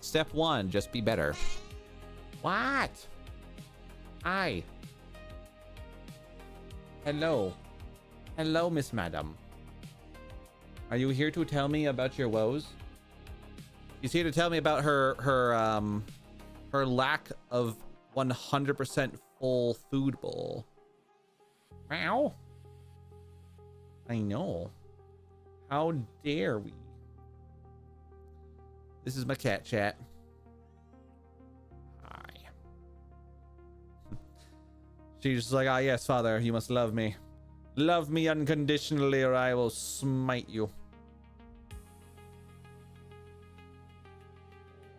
Step 1, just be better. What? Hi. Hello. Hello, Miss Madam. Are you here to tell me about your woes? She's here to tell me about her lack of 100% full food bowl. Wow. I know. How dare we? This is my cat chat. Hi. She's just like, ah, yes, father, you must love me. Love me unconditionally or I will smite you.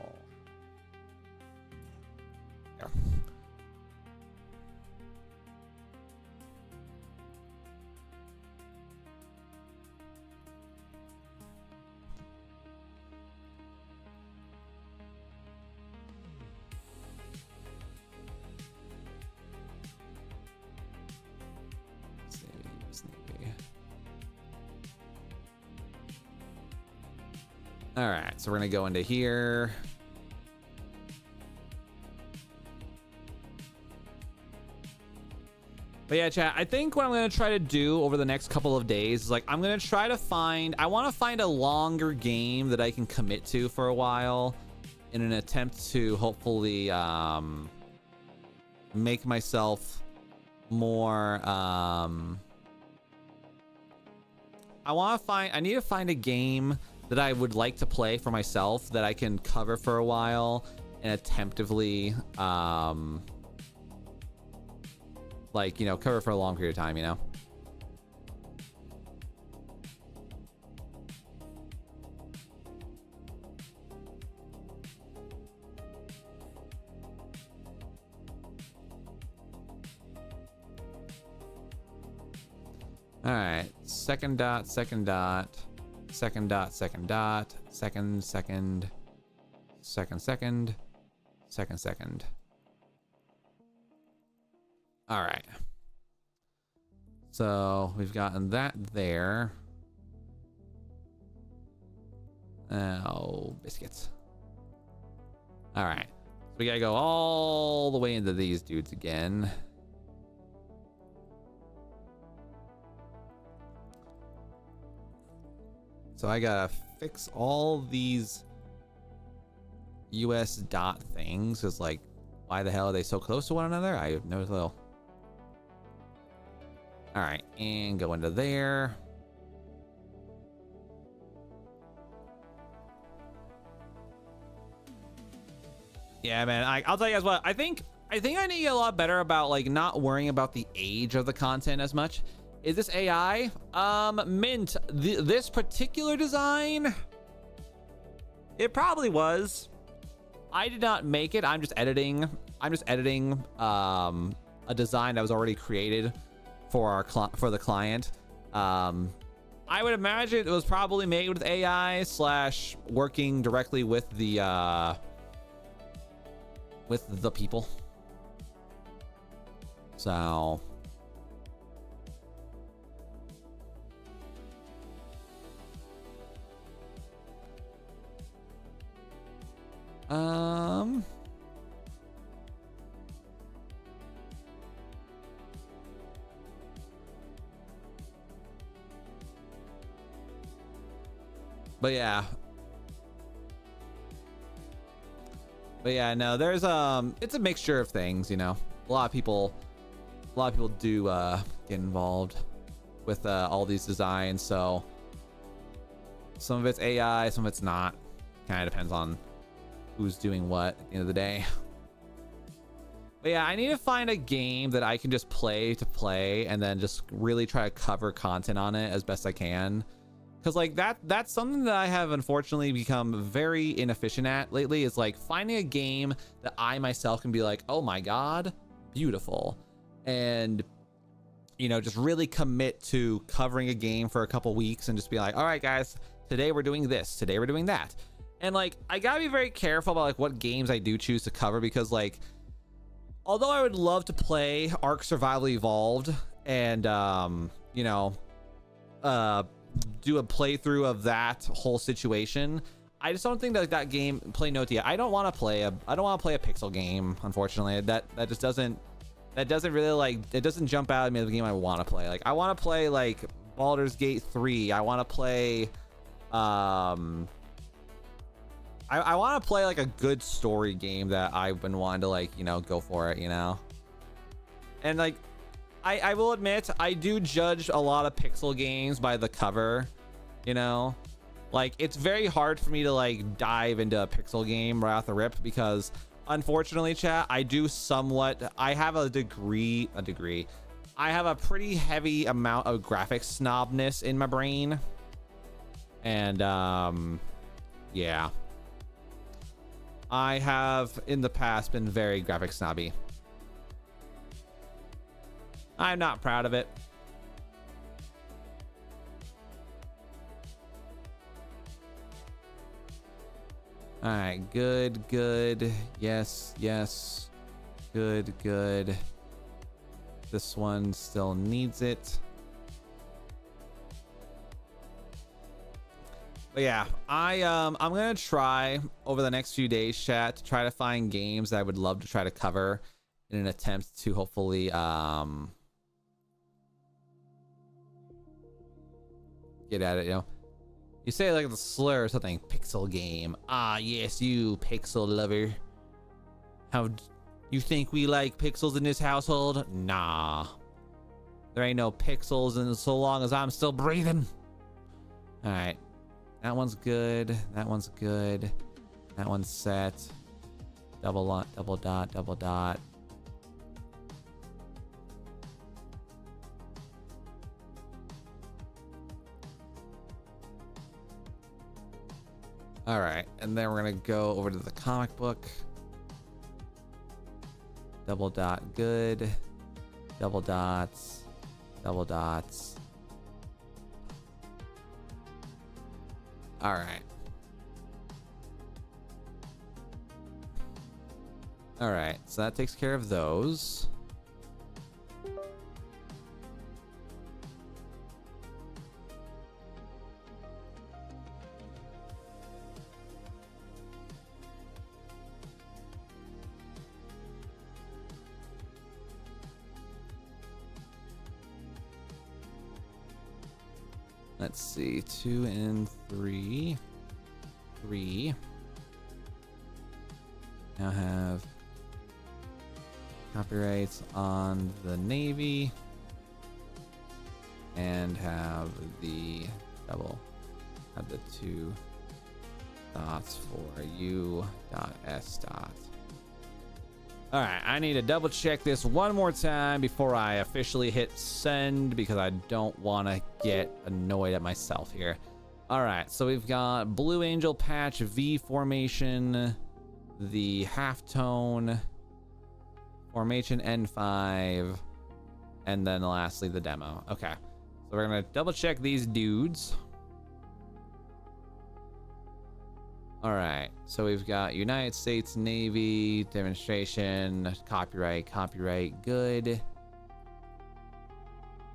Oh. Yeah. All right, so we're gonna go into here. But yeah, chat, I think what I'm gonna try to do over the next couple of days is like, I'm gonna try to find, I wanna find a longer game that I can commit to for a while in an attempt to hopefully make myself more, I need to find a game that I would like to play for myself that I can cover for a while and attemptively, like, you know, cover for a long period of time, you know? All right, second dot, second dot. Second dot, second dot, second, second, second, second, second, second. All right. So we've gotten that there. Oh, biscuits. All right. So we gotta go all the way into these dudes again. So I gotta fix all these US dot things. Cause like, why the hell are they so close to one another? I have no clue. All right, and go into there. Yeah, man. I'll tell you guys what. I think I need to get a lot better about like not worrying about the age of the content as much. Is this AI? Mint, this particular design, it probably was. I did not make it. I'm just editing a design that was already created for the client. I would imagine it was probably made with AI / working directly with the people. So but yeah, no, there's it's a mixture of things, you know. A lot of people do get involved with all these designs, so some of it's AI, some of it's not. Kind of depends on who's doing what at the end of the day. But yeah, I need to find a game that I can just play and then just really try to cover content on it as best I can. Because like that's something that I have unfortunately become very inefficient at lately, is like finding a game that I myself can be like, oh my god, beautiful, and you know, just really commit to covering a game for a couple weeks and just be like, all right guys, today we're doing this, today we're doing that. And like, I gotta be very careful about like what games I do choose to cover, because like, although I would love to play Ark Survival Evolved and you know, do a playthrough of that whole situation. I just don't think that that game, play note yet. I don't want to play a pixel game, unfortunately. That just doesn't really, like, it doesn't jump out at me as the game I want to play. Like, I want to play like Baldur's Gate 3. I want to play I want to play like a good story game that I've been wanting to, like, you know, go for it, you know. And like, I will admit, I do judge a lot of pixel games by the cover, you know. Like, it's very hard for me to like dive into a pixel game right off the rip because, unfortunately, chat, I have a degree. I have a pretty heavy amount of graphics snobness in my brain. And yeah. I have in the past been very graphic snobby. I'm not proud of it. All right, good. Yes. Good. This one still needs it. But yeah, I'm gonna try over the next few days, chat, to try to find games that I would love to try to cover in an attempt to hopefully get at it, you know. You say like the slur or something, pixel game. Ah, yes, you pixel lover. How you think we like pixels in this household? Nah. There ain't no pixels in so long as I'm still breathing. All right. That one's good. That one's good. That one's set. Double dot. All right, and then we're gonna go over to the comic book. Double dot, good. Double dots. All right. All right, so that takes care of those. Let's see, 2 and 3. 3. Now have copyrights on the Navy and have the have the 2 dots for U.S. All right, I need to double check this one more time before I officially hit send because I don't want to get annoyed at myself here. All right, so we've got Blue Angel patch, V formation, the halftone, formation N5, and then lastly the demo. Okay, so we're gonna double check these dudes. All right, so we've got United States Navy demonstration, copyright, good.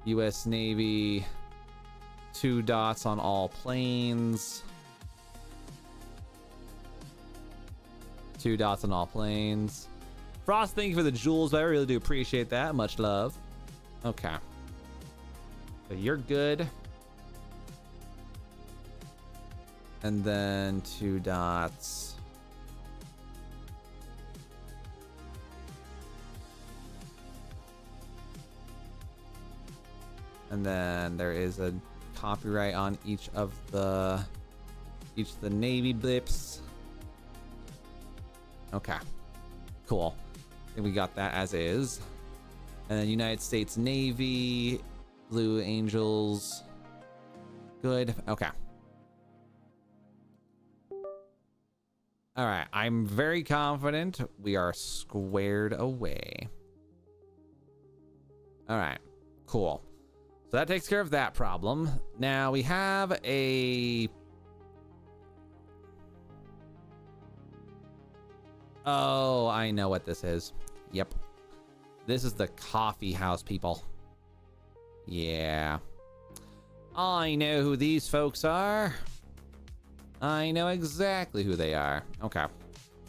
U.S. Navy, 2 dots on all planes. 2 dots on all planes. Frost, thank you for the jewels. I really do appreciate that. Much love. Okay. So you're good. And then 2 dots. And then there is a copyright on each of the Navy blips. Okay. Cool. I think we got that as is. And then United States Navy, Blue Angels. Good. Okay. All right, I'm very confident we are squared away. All right, cool. So that takes care of that problem. Now we have a... Oh, I know what this is. Yep. This is the coffee house, people. Yeah. I know who these folks are. I know exactly who they are. Okay,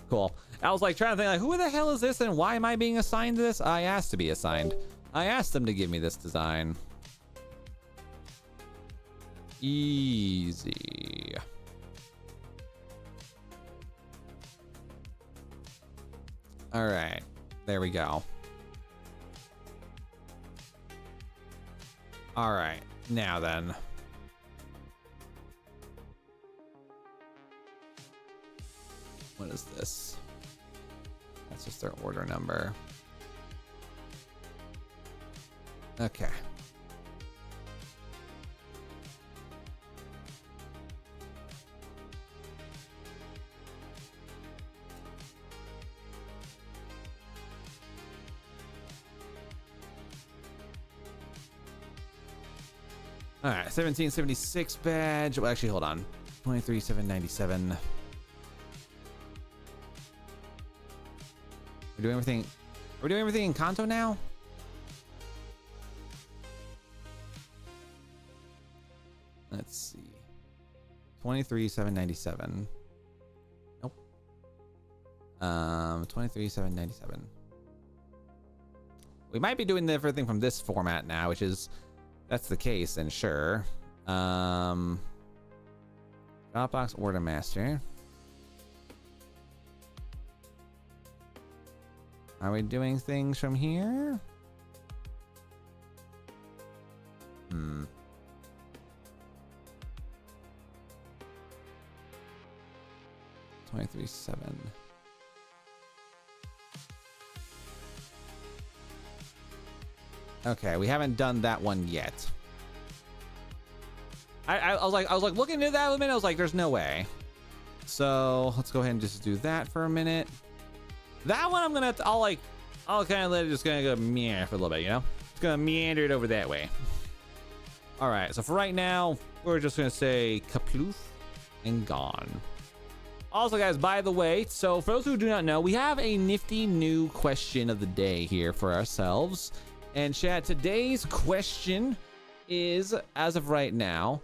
cool. I was like trying to think like, who the hell is this and why am I being assigned this? I asked to be assigned. I asked them to give me this design. Easy. All right, there we go. All right, now then. What is this? That's just their order number. Okay. All right, 1776 badge. Well, actually, hold on. 23,797. We're doing everything. We're doing everything in Kanto now. Let's see. 23,797. Nope. 23,797. We might be doing everything from this format now, which is, that's the case, then sure. Dropbox Order Master. Are we doing things from here? 23.7. Okay, we haven't done that one yet. I was like looking into that a minute. I was like, there's no way. So let's go ahead and just do that for a minute. That one I'm gonna I'll kind of let it just gonna go meander for a little bit, you know? It's gonna meander it over that way. All right, so for right now, we're just gonna say kaploof and gone. Also, guys, by the way, so for those who do not know, we have a nifty new question of the day here for ourselves. And chat, today's question is, as of right now,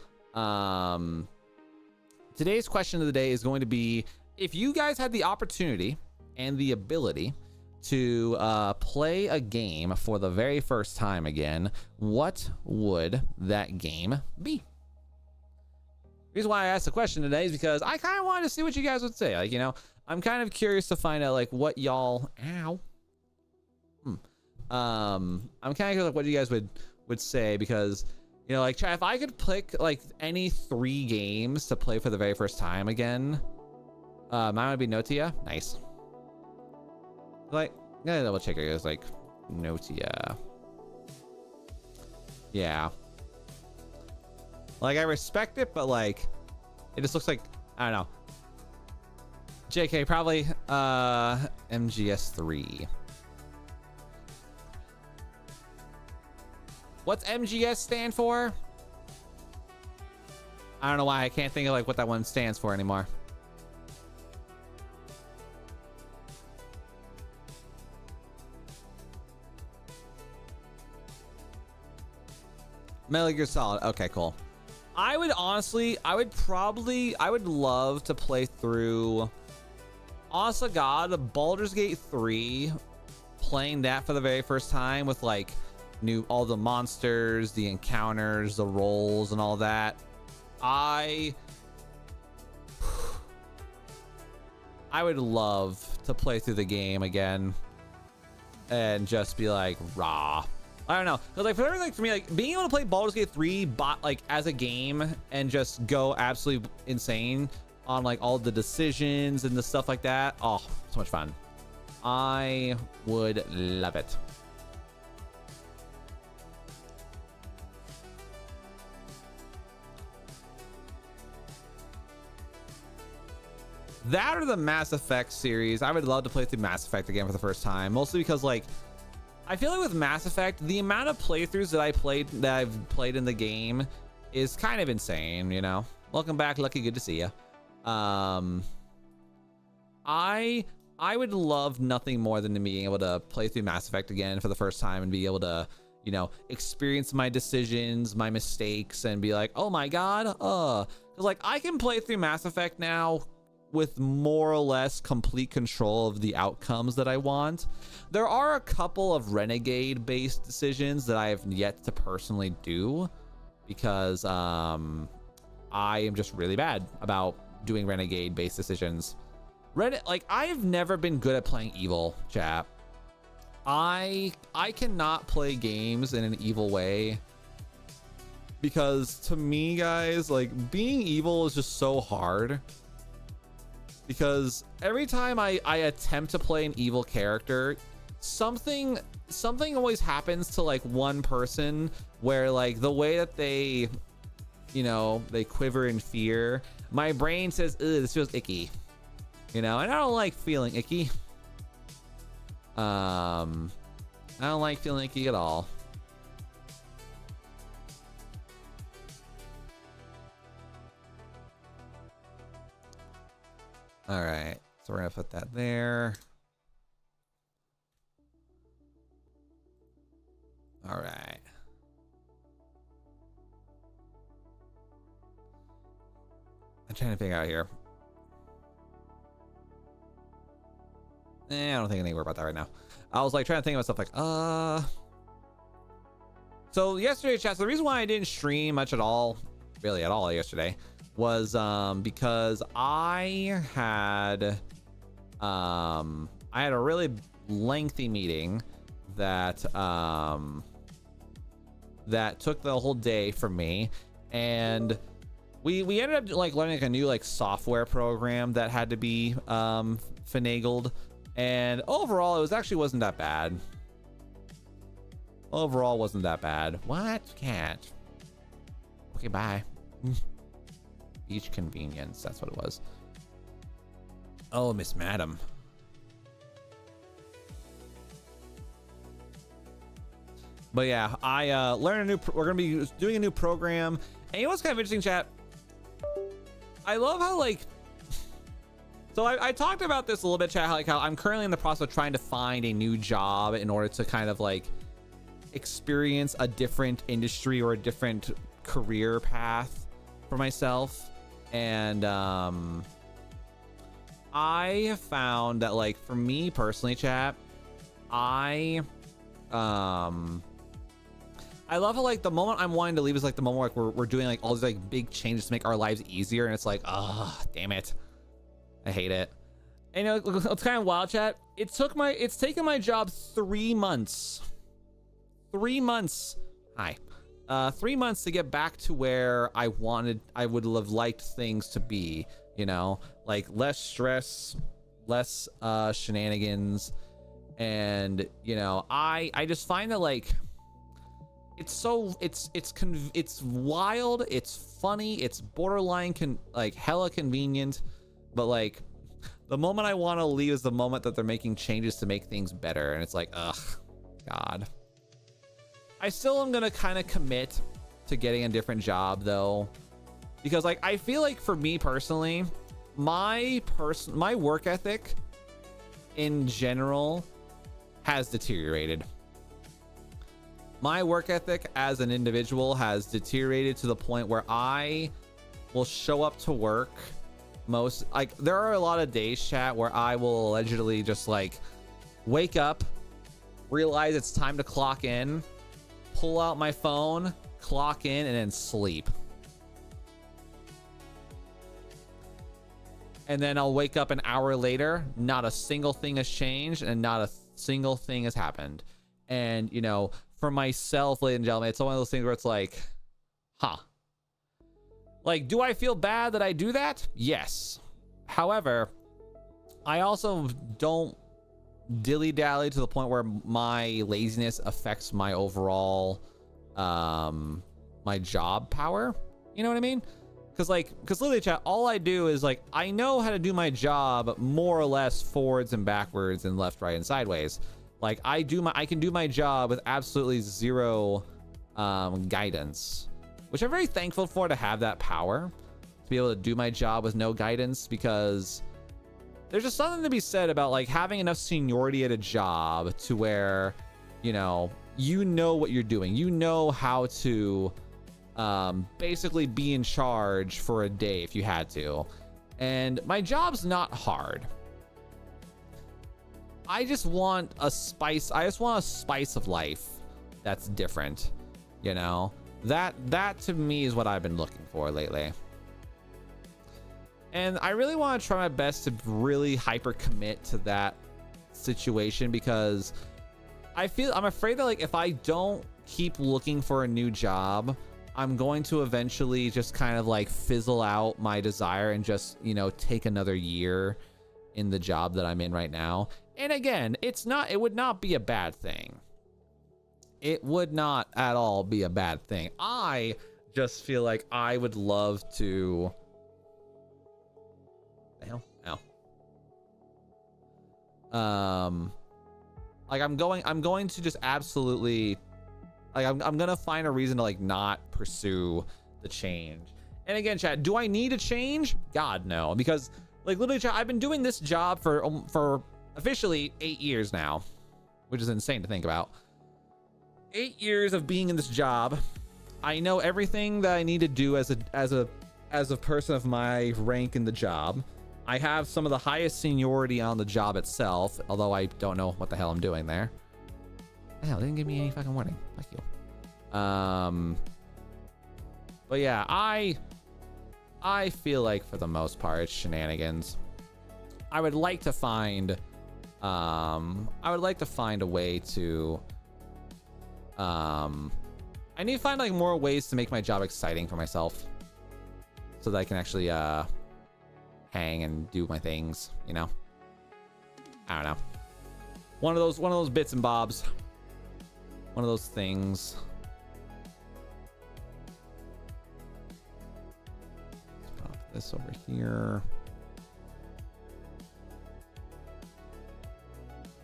today's question of the day is going to be, if you guys had the opportunity and the ability to play a game for the very first time again, what would that game be? The reason why I asked the question today is because I kind of wanted to see what you guys would say. Like, you know, I'm kind of curious to find out like what y'all, I'm kind of curious like what you guys would say, because, you know, like if I could pick like any 3 games to play for the very first time again, mine would be Notia. Nice. Like, I'm gonna double check it. It's like Notia. Yeah. Like, I respect it, but like, it just looks like, I don't know. JK, probably MGS3. What's MGS stand for? I don't know why I can't think of like what that one stands for anymore. Metal Gear Solid. Okay, cool. I would love to play through, honest to God, Baldur's Gate 3, playing that for the very first time with like all the monsters, the encounters, the rolls, and all that. I would love to play through the game again and just be like, rah. I don't know, because like for me, like being able to play Baldur's Gate 3 like as a game and just go absolutely insane on like all the decisions and the stuff like that. Oh, so much fun. I would love it. That or the Mass Effect series. I would love to play through Mass Effect again for the first time, mostly because like I feel like with Mass Effect, the amount of playthroughs that I've played in the game is kind of insane, you know. Welcome back, Lucky, good to see you. I would love nothing more than to being able to play through Mass Effect again for the first time and be able to, you know, experience my decisions, my mistakes, and be like, oh my god, because like I can play through Mass Effect now with more or less complete control of the outcomes that I want. There are a couple of Renegade based decisions that I have yet to personally do because I am just really bad about doing Renegade based decisions. Like I've never been good at playing evil, chat. I cannot play games in an evil way because to me, guys, like being evil is just so hard. Because every time I attempt to play an evil character, something always happens to like one person where like the way that they, you know, they quiver in fear, my brain says, ugh, this feels icky, you know, and I don't like feeling icky. I don't like feeling icky at all. All right, so we're gonna put that there. All right. I'm trying to figure out here. I don't think I need to worry about that right now. I was like trying to think about stuff like, So yesterday, chat, so the reason why I didn't stream much at all, really at all yesterday, was because I had a really lengthy meeting that that took the whole day for me, and we ended up like learning a new like software program that had to be finagled, and overall it wasn't that bad. Overall wasn't that bad. What? Can't. Okay, bye. Each convenience, that's what it was. Oh, Miss Madam. But yeah, I learned we're gonna be doing a new program, and you know what's kind of interesting, chat? I love how like, so I talked about this a little bit, chat, how I'm currently in the process of trying to find a new job in order to kind of like experience a different industry or a different career path for myself. And I have found that like for me personally, chat, I love how like the moment I'm wanting to leave is like the moment like we're doing like all these like big changes to make our lives easier, and it's like, oh damn it, I hate it. And you know, it's kind of wild, chat. It's taken my job 3 months. 3 months. Hi. 3 months to get back to where I would have liked things to be, you know, like less stress, less shenanigans, and you know, I just find that like it's wild, it's funny, it's borderline like hella convenient, but like the moment I want to leave is the moment that they're making changes to make things better, and it's like, ugh, God. I still am gonna kind of commit to getting a different job though, because like I feel like for me personally, my work ethic in general has deteriorated. My work ethic as an individual has deteriorated to the point where I will show up to work there are a lot of days, chat, where I will allegedly just like wake up, realize it's time to clock in, pull out my phone, clock in, and then sleep. And then I'll wake up an hour later, not a single thing has changed and not a single thing has happened. And you know, for myself, ladies and gentlemen, it's one of those things where it's like, huh. Like, do I feel bad that I do that? Yes. However, I also don't dilly-dally to the point where my laziness affects my overall my job power. You know what I mean? Because literally, chat, all I do is like I know how to do my job more or less forwards and backwards and left, right, and sideways. Like I can do my job with absolutely zero guidance, which I'm very thankful for, to have that power to be able to do my job with no guidance, because there's just something to be said about like having enough seniority at a job to where, you know, you know what you're doing. You know how to basically be in charge for a day if you had to. And my job's not hard. I just want a spice. I just want a spice of life that's different, you know? That to me is what I've been looking for lately. And I really want to try my best to really hyper commit to that situation, because I'm afraid that like if I don't keep looking for a new job, I'm going to eventually just kind of like fizzle out my desire and just, you know, take another year in the job that I'm in right now. And again, it would not be a bad thing. It would not at all be a bad thing. I just feel like I would love to. The hell? Ow. Like I'm going to just absolutely, like I'm gonna find a reason to like not pursue the change. And again, chat, do I need a change? God, no, because like literally, chat, I've been doing this job for officially 8 years now, which is insane to think about. 8 years of being in this job. I know everything that I need to do as a person of my rank in the job. I have some of the highest seniority on the job itself, although I don't know what the hell I'm doing there. Hell, they didn't give me any fucking warning. Fuck you. But yeah, I feel like for the most part it's shenanigans. I would like to find a way to I need to find like more ways to make my job exciting for myself, so that I can actually hang and do my things, you know. I don't know. One of those bits and bobs. One of those things. Let's pop this over here.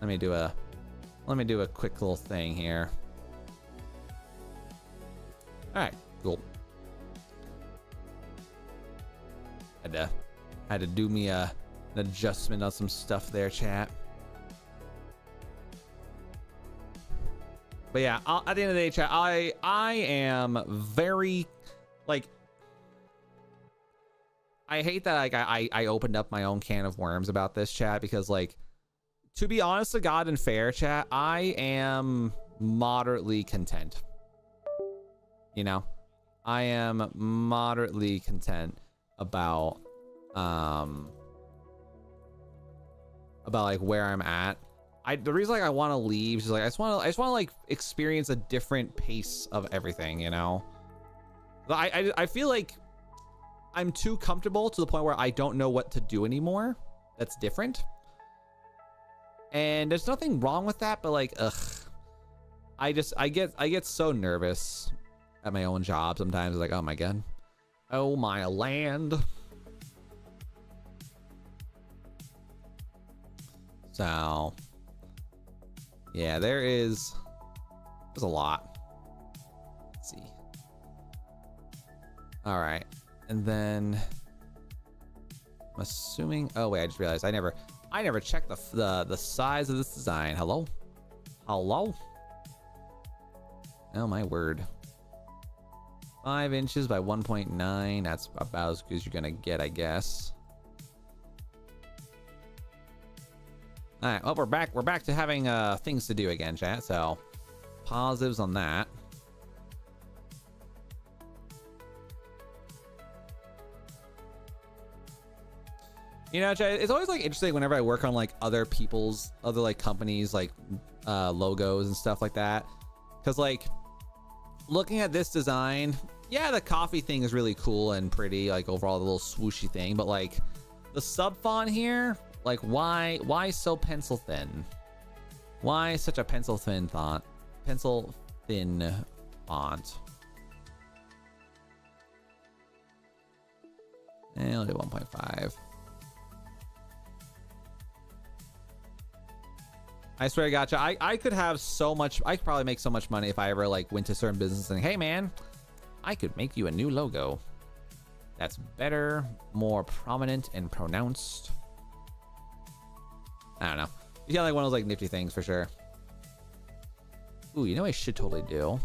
Let me do a quick little thing here. All right, cool. Had to do me an adjustment on some stuff there, chat. But yeah, at the end of the day, chat, I am very, like, I hate that like I opened up my own can of worms about this, chat, because like, to be honest to God and fair, chat, I am moderately content. You know, I am moderately content about like where I'm at. The reason like I want to leave is like I just want to like experience a different pace of everything, you know. I feel like I'm too comfortable to the point where I don't know what to do anymore. That's different. And there's nothing wrong with that, but like, ugh, I get so nervous at my own job sometimes. It's like, oh my god, oh my land. So yeah, there's a lot. Let's see. All right, and then I'm assuming, oh wait, I just realized I never checked the size of this design. Hello? Oh my word. 5 inches by 1.9. That's about as good as you're gonna get, I guess. All right, well, we're back to having things to do again, chat. So positives on that. You know, chat, it's always like interesting whenever I work on like other like companies like logos and stuff like that, because like looking at this design, yeah, the coffee thing is really cool and pretty, like overall the little swooshy thing, but like the sub font here, like why so pencil thin? Why such a pencil thin font? Pencil thin font. And I'll do 1.5. I swear to gotcha. I could have so much. I could probably make so much money if I ever like went to certain business and, hey man, I could make you a new logo that's better, more prominent and pronounced. I don't know. Yeah, like one of those like nifty things for sure. Ooh, you know what I should totally do?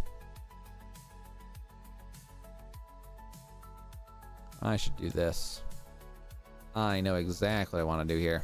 I should do this. I know exactly what I want to do here.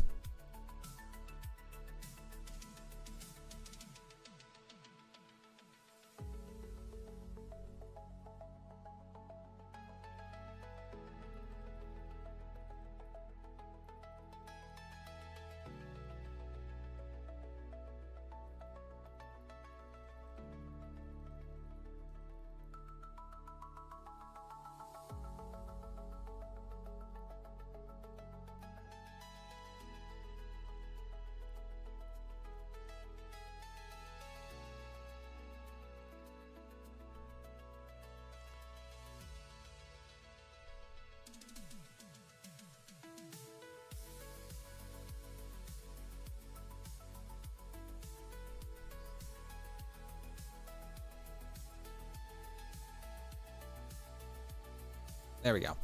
There we go.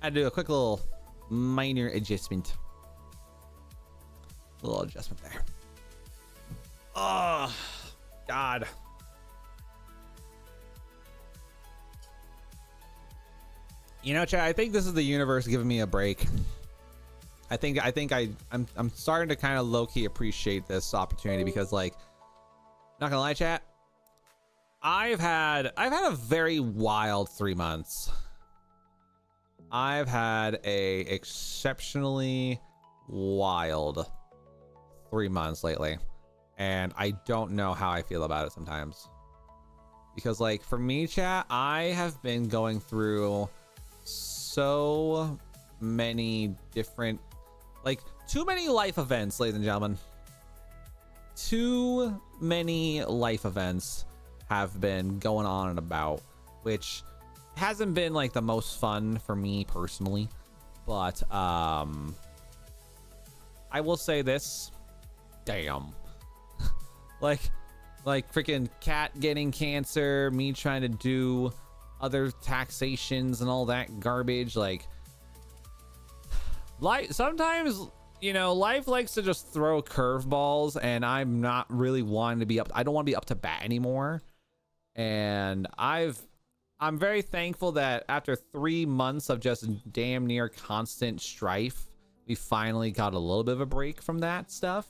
I had to do a quick little minor adjustment. A little adjustment there. Oh, God. You know, Chad, I think this is the universe giving me a break. I'm starting to kind of low-key appreciate this opportunity because, like, not gonna lie, chat, I've had a very wild 3 months. I've had a exceptionally wild 3 months lately, and I don't know how I feel about it sometimes. Because, like, for me, chat, I have been going through so many different, like, too many life events, ladies and gentlemen. Too many life events have been going on and about, which hasn't been like the most fun for me personally, but I will say this, damn. like freaking cat getting cancer, me trying to do other taxations and all that garbage, like sometimes, you know, life likes to just throw curveballs, and I'm not really wanting to be up. I don't want to be up to bat anymore, and I'm very thankful that after 3 months of just damn near constant strife, we finally got a little bit of a break from that stuff.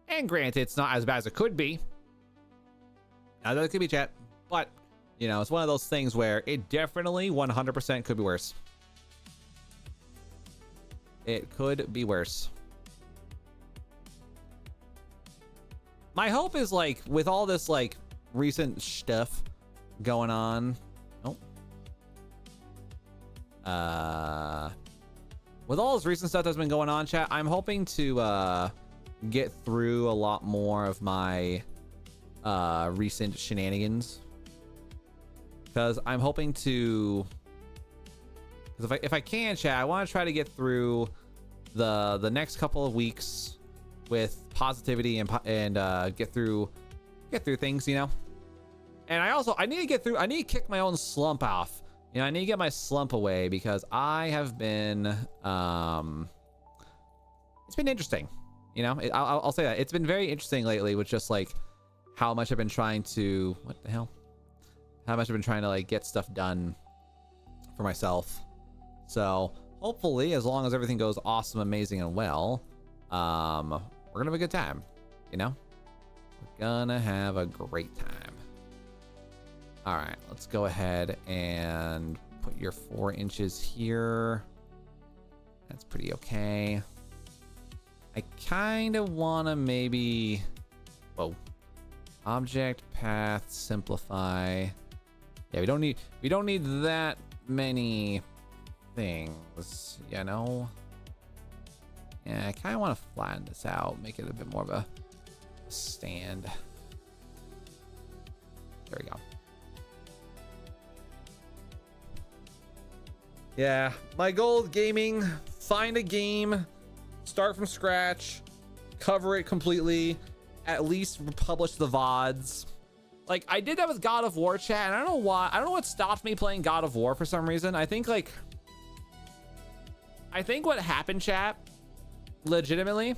And granted, it's not as bad as it could be. Now that it could be, chat, but you know, it's one of those things where it definitely 100% could be worse. It could be worse. My hope is, like, with all this, like, recent stuff going on. With all this recent stuff that's been going on, chat, I'm hoping to get through a lot more of my recent shenanigans, because I'm hoping to, because if I can, chat, I want to try to get through the next couple of weeks with positivity and get through things, you know. And I need to kick my own slump off. You know, I need to get my slump away, because I have been, it's been interesting, you know. I'll say that it's been very interesting lately, with just like how much I've been trying to, what the hell, how much I've been trying to, like, get stuff done for myself. So hopefully, as long as everything goes awesome, amazing, and well, we're gonna have a good time, you know. We're gonna have a great time. All right, let's go ahead and put your 4 inches here. That's pretty okay. I kind of want to maybe, whoa, object path simplify. Yeah, we don't need that many things, you know. Yeah, I kind of want to flatten this out, make it a bit more of a stand. There we go. Yeah, my goal of gaming, find a game, start from scratch, cover it completely, at least publish the VODs. Like, I did that with God of War, chat, and I don't know why. I don't know what stopped me playing God of War for some reason. I think what happened, chat, legitimately,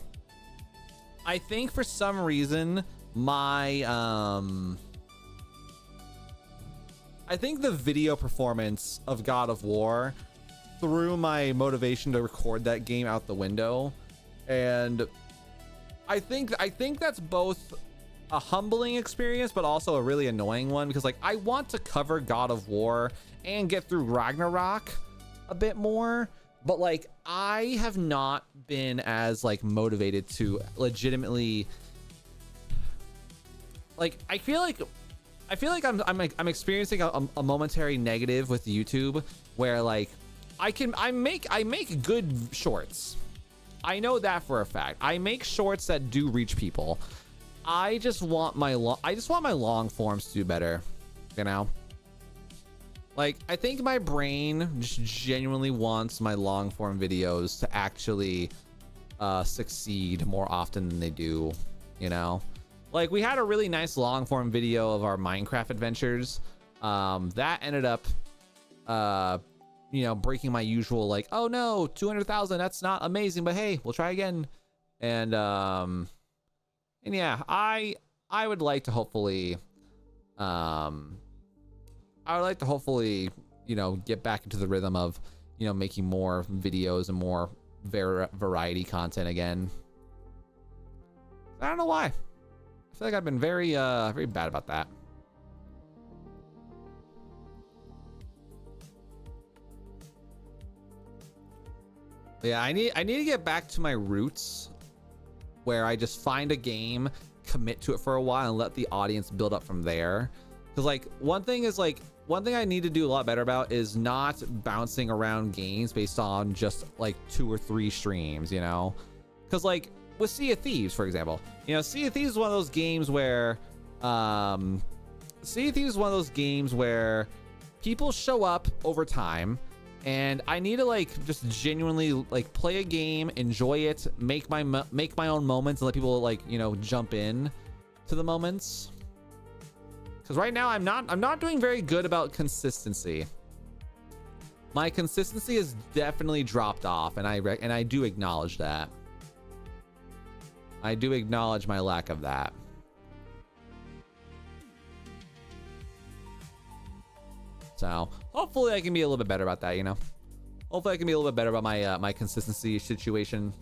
I think for some reason my I think the video performance of God of War threw my motivation to record that game out the window. And I think that's both a humbling experience, but also a really annoying one, because like I want to cover God of War and get through Ragnarok a bit more, but like I have not been as like motivated to legitimately, like I feel like I'm experiencing a momentary negative with YouTube where like I make good shorts. I know that for a fact. I make shorts that do reach people. I just want my long forms to do better, you know? Like I think my brain just genuinely wants my long form videos to actually succeed more often than they do, you know? Like we had a really nice long form video of our Minecraft adventures that ended up you know, breaking my usual like, oh no, 200,000, that's not amazing, but hey, we'll try again. And yeah, I would like to hopefully you know, get back into the rhythm of, you know, making more videos and more variety content again. I don't know why. I feel like I've been very bad about that. Yeah, I need to get back to my roots where I just find a game, commit to it for a while, and let the audience build up from there. Because like one thing I need to do a lot better about is not bouncing around games based on just like 2 or 3 streams, you know? Because like with Sea of Thieves, for example, you know, Sea of Thieves is one of those games where people show up over time. And I need to like just genuinely like play a game, enjoy it, make my own moments, and let people like, you know, jump in to the moments. Because right now I'm not doing very good about consistency. My consistency has definitely dropped off, and I do acknowledge that. I do acknowledge my lack of that. So hopefully I can be a little bit better about that, you know? Hopefully I can be a little bit better about my my consistency situation.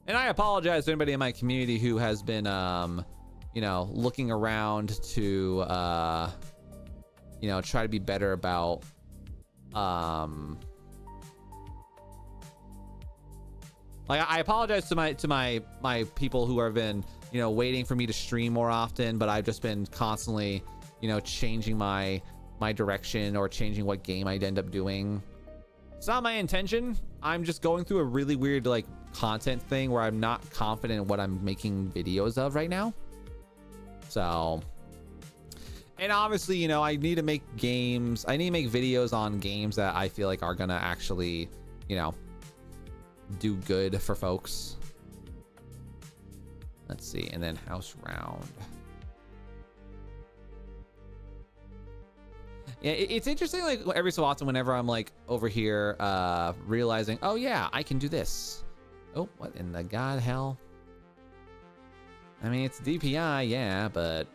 And I apologize to anybody in my community who has been, you know, looking around to, you know, try to be better about, like I apologize to my people who have been, you know, waiting for me to stream more often, but I've just been constantly, you know, changing my direction or changing what game I'd end up doing. It's not my intention. I'm just going through a really weird like content thing where I'm not confident in what I'm making videos of right now. So, and obviously, you know, I need to make videos on games that I feel like are gonna actually, you know, do good for folks. Let's see, and then house round. Yeah, it's interesting, like every so often whenever I'm like over here realizing, oh yeah, I can do this. Oh, what in the god hell? I mean, it's DPI, yeah, but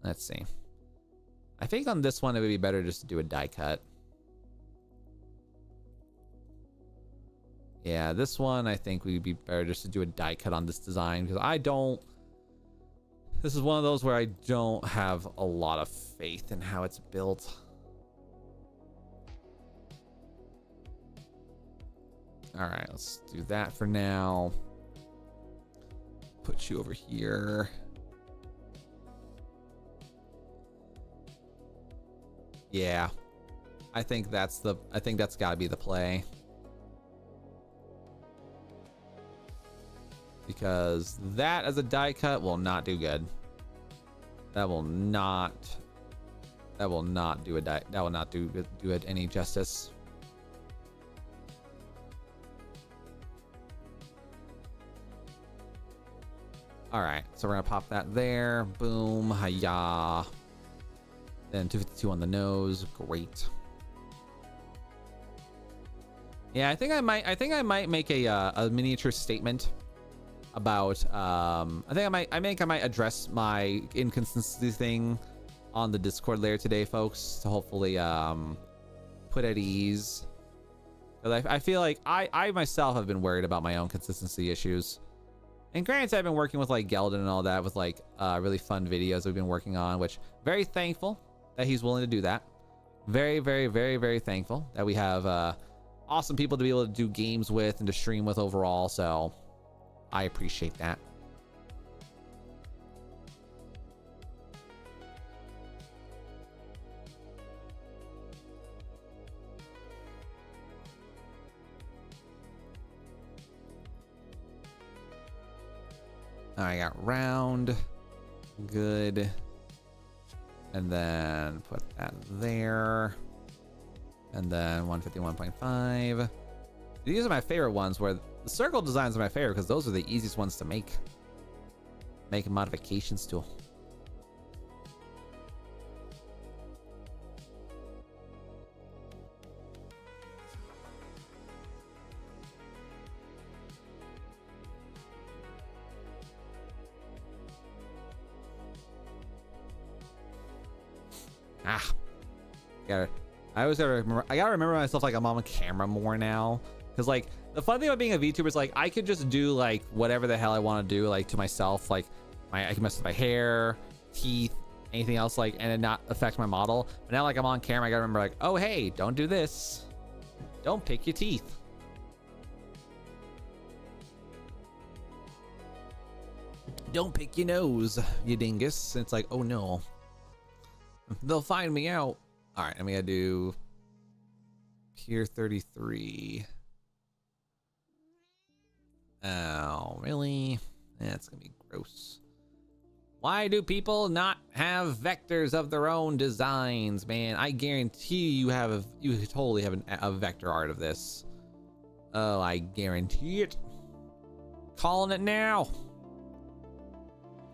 let's see. I think on this one it would be better just to do a die cut. Yeah, this one I think would be better just to do a die cut on this design, because this is one of those where I don't have a lot of faith in how it's built. All right, let's do that for now. Put you over here. Yeah, I think that's gotta be the play. Because that as a die cut will not do good. That will not do it any justice. All right, so we're gonna pop that there. Boom, hiya. Then 252 on the nose. Great. Yeah, I think I might make a miniature statement about I might address my inconsistency thing on the Discord layer today, folks, to hopefully put at ease. Because I feel like I myself have been worried about my own consistency issues. And granted, I've been working with like Geldon and all that with like really fun videos we've been working on, which very thankful that he's willing to do that. Very, very, very, very thankful that we have awesome people to be able to do games with and to stream with overall. So I appreciate that. I got round, good, and then put that there, and then 151.5. These are my favorite ones, where the circle designs are my favorite because those are the easiest ones to make modifications to. I gotta remember myself like I'm on camera more now, because like the fun thing about being a VTuber is like I could just do like whatever the hell I want to do like to myself, like I can mess with my hair, teeth, anything else, like, and it not affect my model. But now like I'm on camera, I gotta remember like, oh hey, don't do this, don't pick your teeth. Don't pick your nose, you dingus. It's like, oh no, they'll find me out. All right, I'm gonna do Pier 33. Oh, really? That's gonna be gross. Why do people not have vectors of their own designs, man? I guarantee you totally have a vector art of this. Oh, I guarantee it. Calling it now.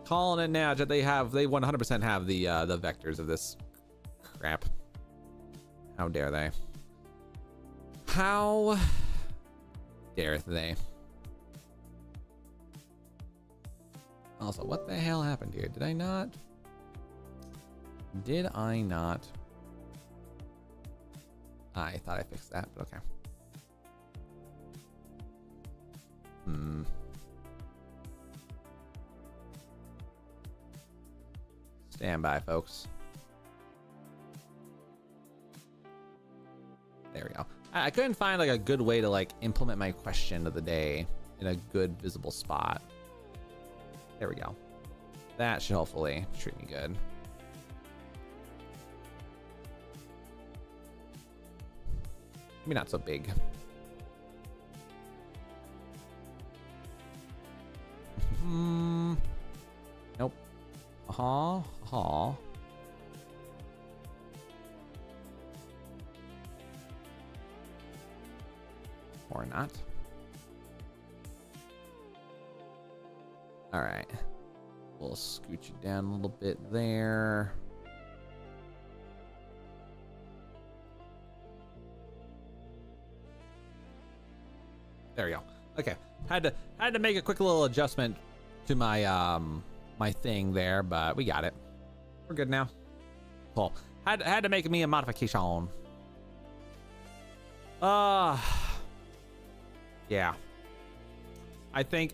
Calling it now. They 100% have the vectors of this crap. How dare they? How dare they? Also, what the hell happened here? Did I not? I thought I fixed that, but okay. Stand by, folks. There we go. I couldn't find like a good way to like implement my question of the day in a good visible spot. There we go. That should hopefully treat me good. Maybe not so big. Nope. Or not. All right. We'll scoot you down a little bit there. There we go. Okay. Had to make a quick little adjustment to my my thing there, but we got it. We're good now. Cool. Had to make me a modification. Yeah. I think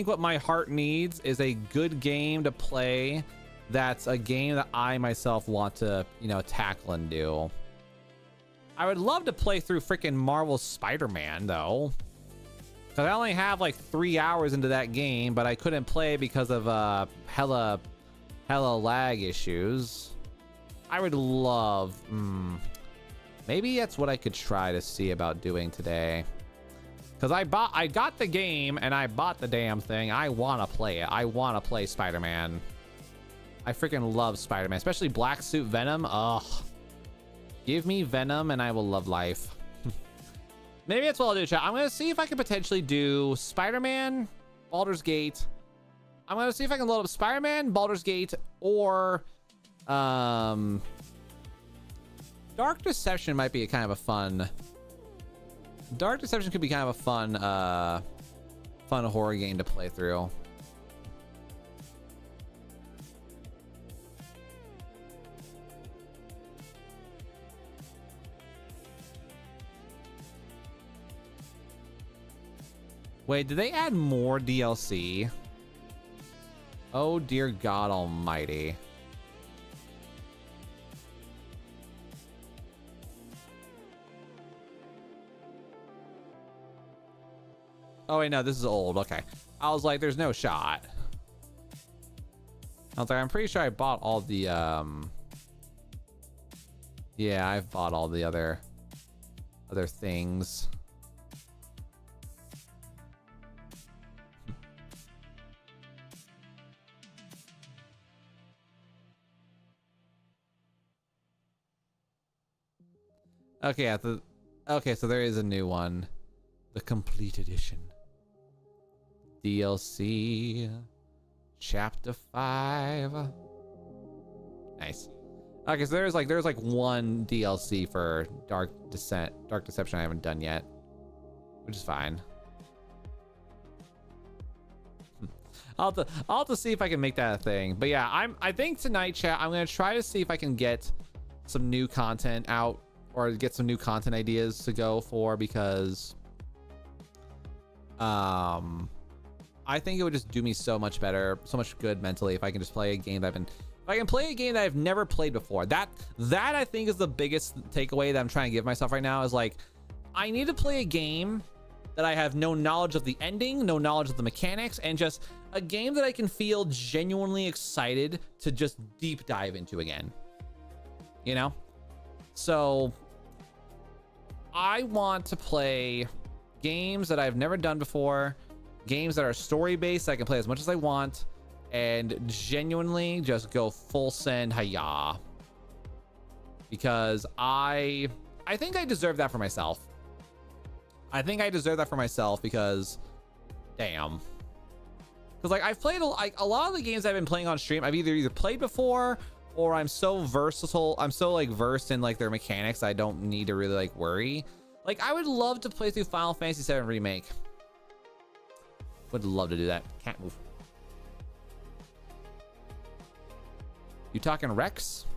what my heart needs is a good game to play. That's a game that I myself want to, tackle and do. I would love to play through freaking Marvel's Spider-Man though, because I only have like 3 hours into that game, but I couldn't play because of hella lag issues. I would love. Maybe that's what I could try to see about doing today. Because I got the game and I bought the damn thing. I want to play it. I want to play Spider-Man. I freaking love Spider-Man, especially Black Suit Venom. Ugh. Give me Venom and I will love life. Maybe that's what I'll do, chat. I'm going to see if I can potentially do Spider-Man, Baldur's Gate. I'm going to see if I can load up Spider-Man, Baldur's Gate, or Dark Deception might be a kind of a Dark Deception could be kind of a fun horror game to play through. Wait, did they add more DLC? Oh dear God Almighty. Oh wait, no, this is old. Okay. I was like, there's no shot. I was like, I'm pretty sure I bought all the yeah, I've bought all the other things. Okay, okay, so there is a new one. The complete edition. DLC Chapter 5. Nice. Okay, so there's like one DLC for Dark Deception I haven't done yet, which is fine. I'll have to see if I can make that a thing. But yeah, I think tonight, chat, I'm gonna try to see if I can get some new content out, or get some new content ideas to go for, because I think it would just do me so much better, so much good mentally if I can just play a game that if I can play a game that I've never played before. That I think is the biggest takeaway that I'm trying to give myself right now, is like, I need to play a game that I have no knowledge of the ending, no knowledge of the mechanics, and just a game that I can feel genuinely excited to just deep dive into again, you know? So I want to play games that I've never done before, games that are story based, I can play as much as I want, and genuinely just go full send hiya, because I think I deserve that for myself. I think I deserve that for myself, because damn, because like I've played a lot of the games I've been playing on stream, I've either played before, or I'm so versatile, I'm so like versed in like their mechanics, I don't need to really like worry. Like, I would love to play through Final Fantasy VII Remake. Would love to do that. Can't move. You talking Rex?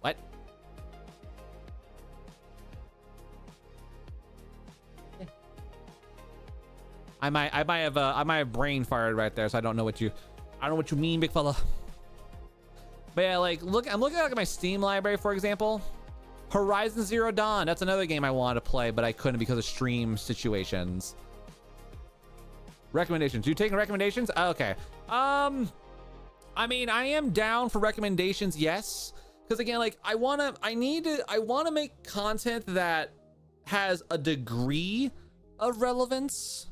What? I might have brain fired right there, so I don't know what you mean, big fella. But yeah, like, I'm looking at my Steam library, for example. Horizon Zero Dawn, that's another game I wanted to play, but I couldn't because of stream situations. Recommendations. You taking recommendations? Oh, okay. I mean, I am down for recommendations, yes. Because again, like, I want to make content that has a degree of relevance,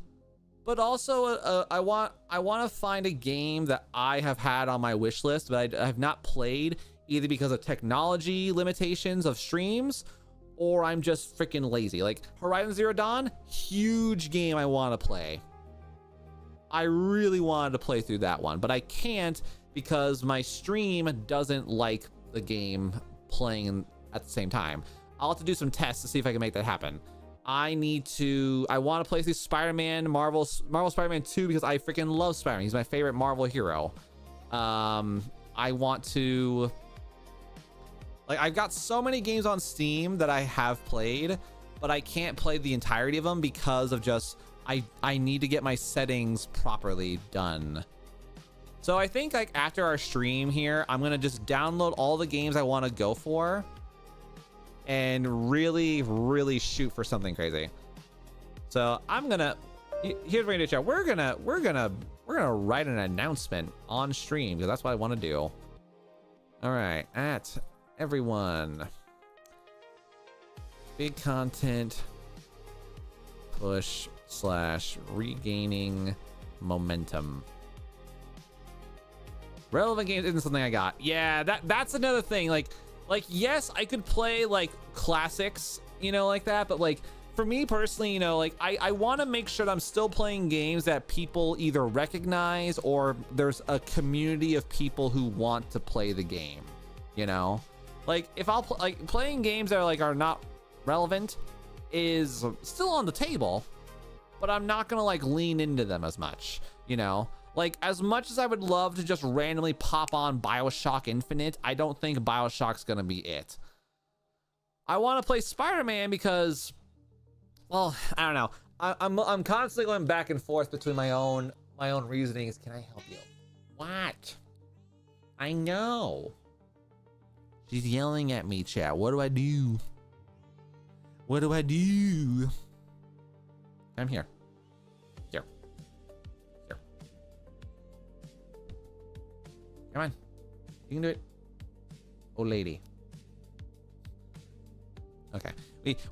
but also I want to find a game that I have had on my wish list, but I have not played, either because of technology limitations of streams, or I'm just freaking lazy. Like Horizon Zero Dawn, huge game I want to play. I really wanted to play through that one, but I can't because my stream doesn't like the game playing at the same time. I'll have to do some tests to see if I can make that happen. I want to play through Spider-Man, Marvel Spider-Man 2, because I freaking love Spider-Man. He's my favorite Marvel hero. I want to, like, I've got so many games on Steam that I have played, but I can't play the entirety of them because of just, I need to get my settings properly done. So I think like after our stream here, I'm going to just download all the games I want to go for and really, really shoot for something crazy. So I'm going to, here's what I'm going to do, chat. We're going to write an announcement on stream because that's what I want to do. All right. At everyone, big content push / regaining momentum. Relevant games isn't something I got. Yeah, that's another thing. Like yes, I could play like classics, you know, like that, but like for me personally, you know, like I want to make sure that I'm still playing games that people either recognize or there's a community of people who want to play the game, you know? Like if I'll like playing games that are not relevant, is still on the table, but I'm not gonna like lean into them as much, you know? Like, as much as I would love to just randomly pop on BioShock Infinite, I don't think BioShock's gonna be it. I want to play Spider-Man because, well, I don't know. I'm constantly going back and forth between my own reasonings. Can I help you? What? I know. She's yelling at me, chat. What do I do? What do I do? I'm here. Here. Here. Come on. You can do it. Oh, lady. Okay.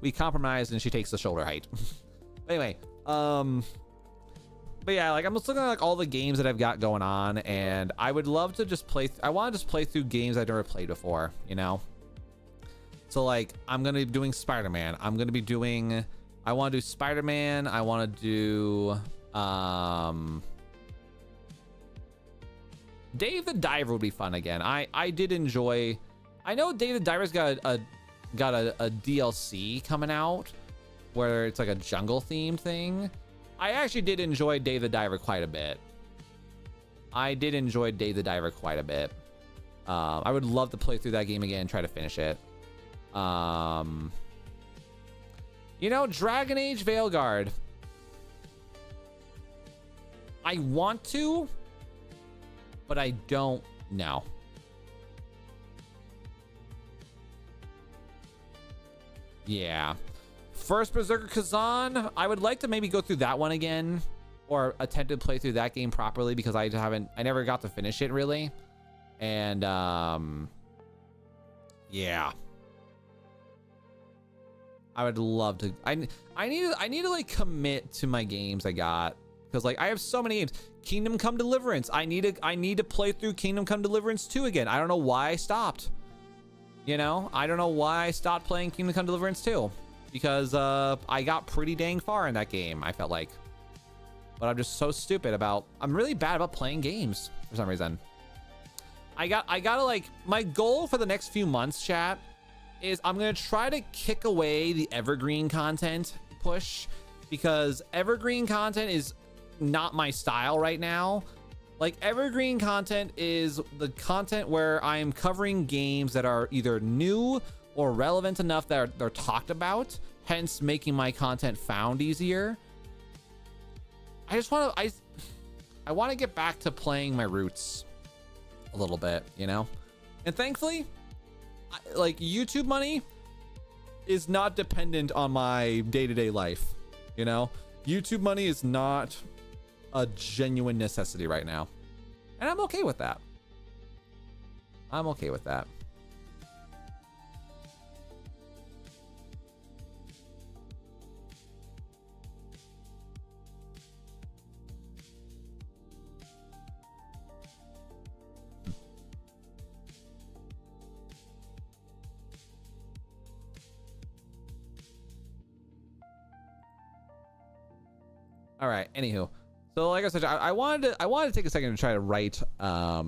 We compromised and she takes the shoulder height. But anyway, but yeah, like I'm just looking at like all the games that I've got going on, and I would love to just play. I want to just play through games I've never played before, you know? So like I'm going to be doing Spider-Man. I'm going to be doing, I want to do Spider-Man. I want to do, Dave the Diver would be fun again. I did enjoy, I know Dave the Diver's got a DLC coming out where it's like a jungle themed thing. I actually did enjoy Dave the Diver quite a bit. I would love to play through that game again and try to finish it. You know, Dragon Age Veilguard. I want to, but I don't know. Yeah. First Berserker Kazan, I would like to maybe go through that one again, or attempt to play through that game properly, because I never got to finish it really. And yeah. I would love to. I need to like commit to my games I got, because like I have so many games. Kingdom Come Deliverance. I need to play through Kingdom Come Deliverance 2 again. I don't know why I stopped. You know, I don't know why I stopped playing Kingdom Come Deliverance 2, because I got pretty dang far in that game, I felt like. But I'm just so stupid about, I'm really bad about playing games for some reason. I gotta like, my goal for the next few months, chat, is I'm gonna try to kick away the evergreen content push, because evergreen content is not my style right now. Like, evergreen content is the content where I'm covering games that are either new or relevant enough that they're talked about, hence making my content found easier. I just want to, I want to get back to playing my roots a little bit, you know? And thankfully, like, YouTube money is not dependent on my day-to-day life, you know? YouTube money is not a genuine necessity right now. And I'm okay with that. I'm okay with that. All right, anywho. So like I said, I wanted to take a second to try to write a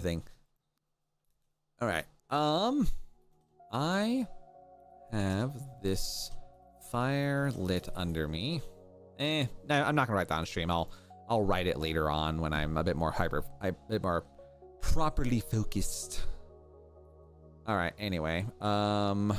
thing. All right. I have this fire lit under me. No, I'm not gonna write that on stream. I'll write it later on when I'm a bit more properly focused. All right. Anyway, go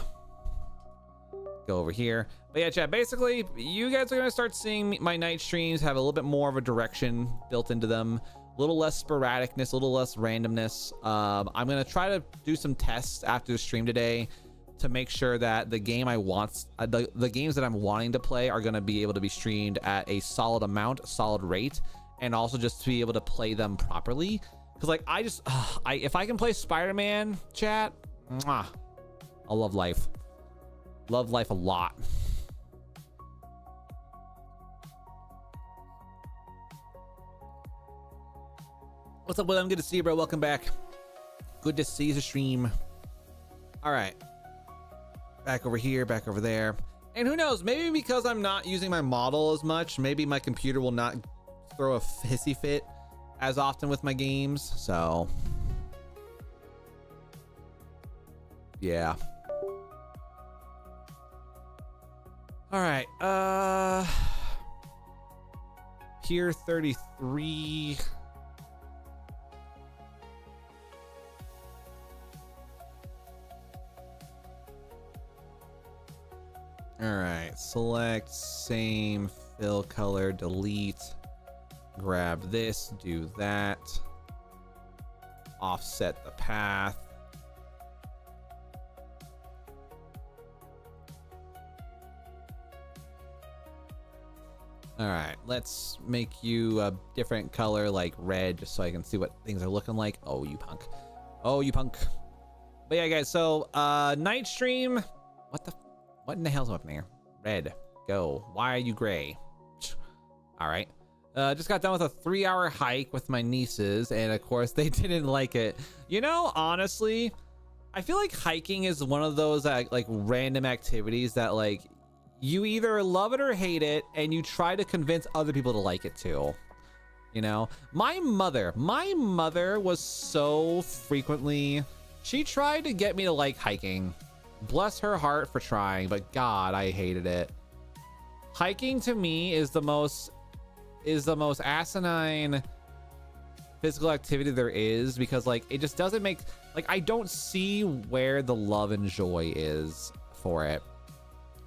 over here. But yeah, chat, basically, you guys are going to start seeing my night streams have a little bit more of a direction built into them. A little less sporadicness, a little less randomness. I'm going to try to do some tests after the stream today to make sure that the game I want, the games that I'm wanting to play are going to be able to be streamed at a solid amount, solid rate, and also just to be able to play them properly. Because like, if I can play Spider-Man, chat, mwah, I love life. Love life a lot. What's up, Will? I'm good to see you, bro. Welcome back. Good to see the stream. All right. Back over here, back over there. And who knows, maybe because I'm not using my model as much, maybe my computer will not throw a hissy fit as often with my games. So, yeah. All right. Pier 33. All right. Select same fill color, delete. Grab this, do that. Offset the path. All right, let's make you a different color, like red, just so I can see what things are looking like. Oh, you punk. Oh, you punk. But yeah, guys, so night stream. What in the hell's happening here? Red, go. Why are you gray? All right. Just got done with a 3-hour hike with my nieces, and of course they didn't like it. You know, honestly, I feel like hiking is one of those like random activities that like you either love it or hate it, and you try to convince other people to like it too. You know, my mother was so frequently, she tried to get me to like hiking. Bless her heart for trying, but God, I hated it. Hiking to me is the most asinine physical activity there is, because like it just doesn't make, like, I don't see where the love and joy is for it,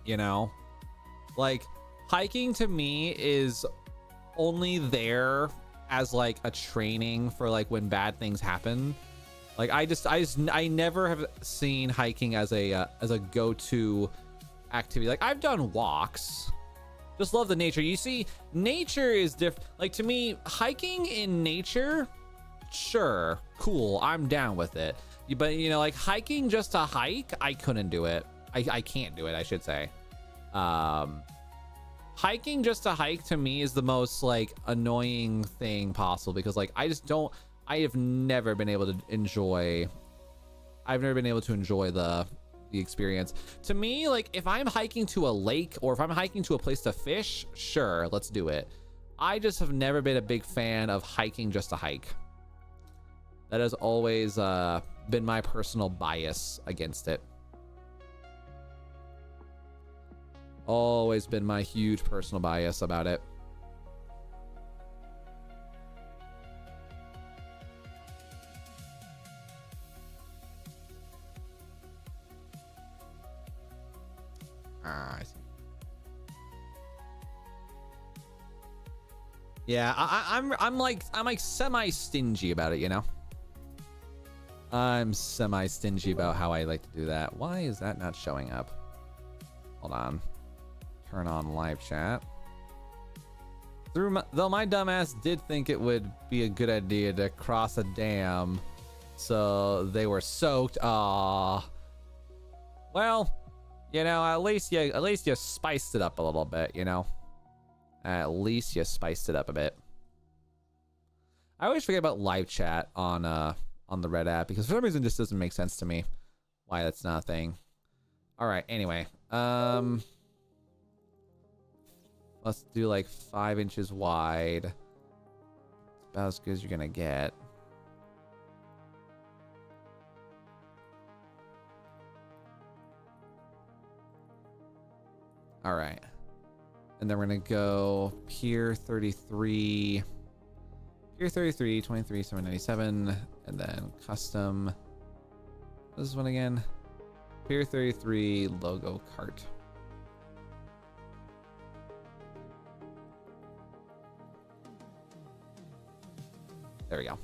you know? Like, hiking to me is only there as like a training for like when bad things happen. Like I never have seen hiking as a go-to activity. Like, I've done walks. Just love the nature. You see, nature is different. Like, to me, hiking in nature, sure, cool, I'm down with it. But, you know, like, hiking just to hike, I couldn't do it. I can't do it, I should say. Hiking just to hike to me is the most, like, annoying thing possible, because, like, I have never been able to enjoy the experience. To me, like, if I'm hiking to a lake or if I'm hiking to a place to fish, sure, let's do it. I just have never been a big fan of hiking just to hike. That has always been my personal bias against it. Always been my huge personal bias about it. I see. Yeah, I'm like semi stingy about it, you know. I'm semi stingy about how I like to do that. Why is that not showing up? Hold on. Turn on live chat. Though my dumbass did think it would be a good idea to cross a dam, so they were soaked. Ah. Well, you know, at least you spiced it up a little bit, you know. At least you spiced it up a bit. I always forget about live chat on the Red app, because for some reason it just doesn't make sense to me why that's not a thing. All right, anyway, let's do like 5 inches wide. It's about as good as you're gonna get. All right. And then we're going to go Pier 33. Pier 33, 23, 797. And then custom. What is this one again? Pier 33 logo cart. There we go.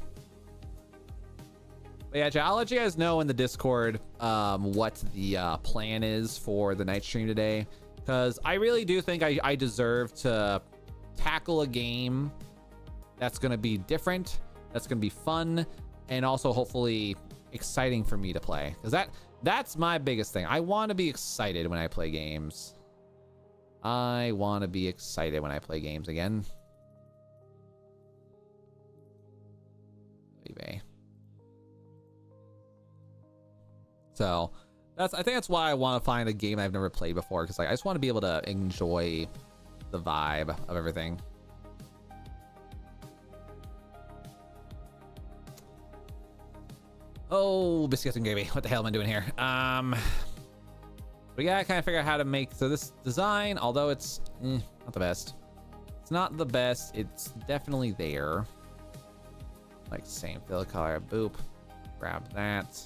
But yeah, I'll let you guys know in the Discord what the plan is for the night stream today. Because I really do think I deserve to tackle a game that's going to be different, that's going to be fun, and also hopefully exciting for me to play. Because that's my biggest thing. I want to be excited when I play games. I want to be excited when I play games again. eBay. So I think that's why I want to find a game I've never played before, because like I just want to be able to enjoy the vibe of everything. Oh, biscuits and gravy. What the hell am I doing here? We gotta kind of figure out how to make, so this design, although it's not the best. It's not the best. It's definitely there. Like same fill color, boop. Grab that.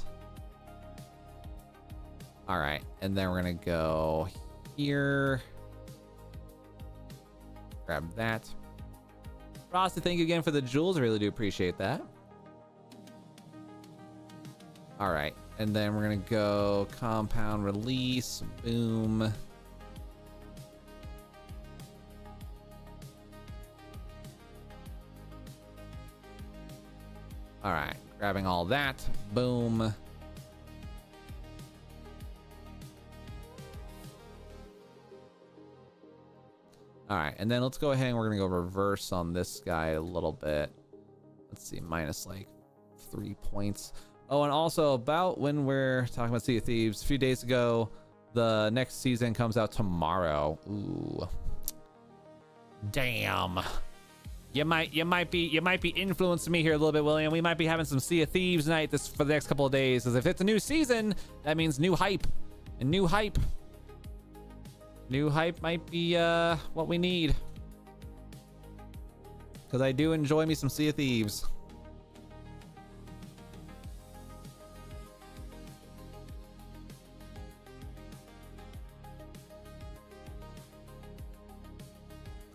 All right, and then we're gonna go here. Grab that. Frosty, thank you again for the jewels. I really do appreciate that. All right, and then we're gonna go compound release, boom. All right, grabbing all that, boom. All right, and then let's go ahead and we're gonna go reverse on this guy a little bit. Let's see, minus like 3 points. Oh, and also about when we're talking about Sea of Thieves, a few days ago, the next season comes out tomorrow. Ooh, damn. You might be influencing me here a little bit, William. We might be having some Sea of Thieves night for the next couple of days, because if it's a new season, that means new hype, and new hype might be what we need, because I do enjoy me some Sea of Thieves.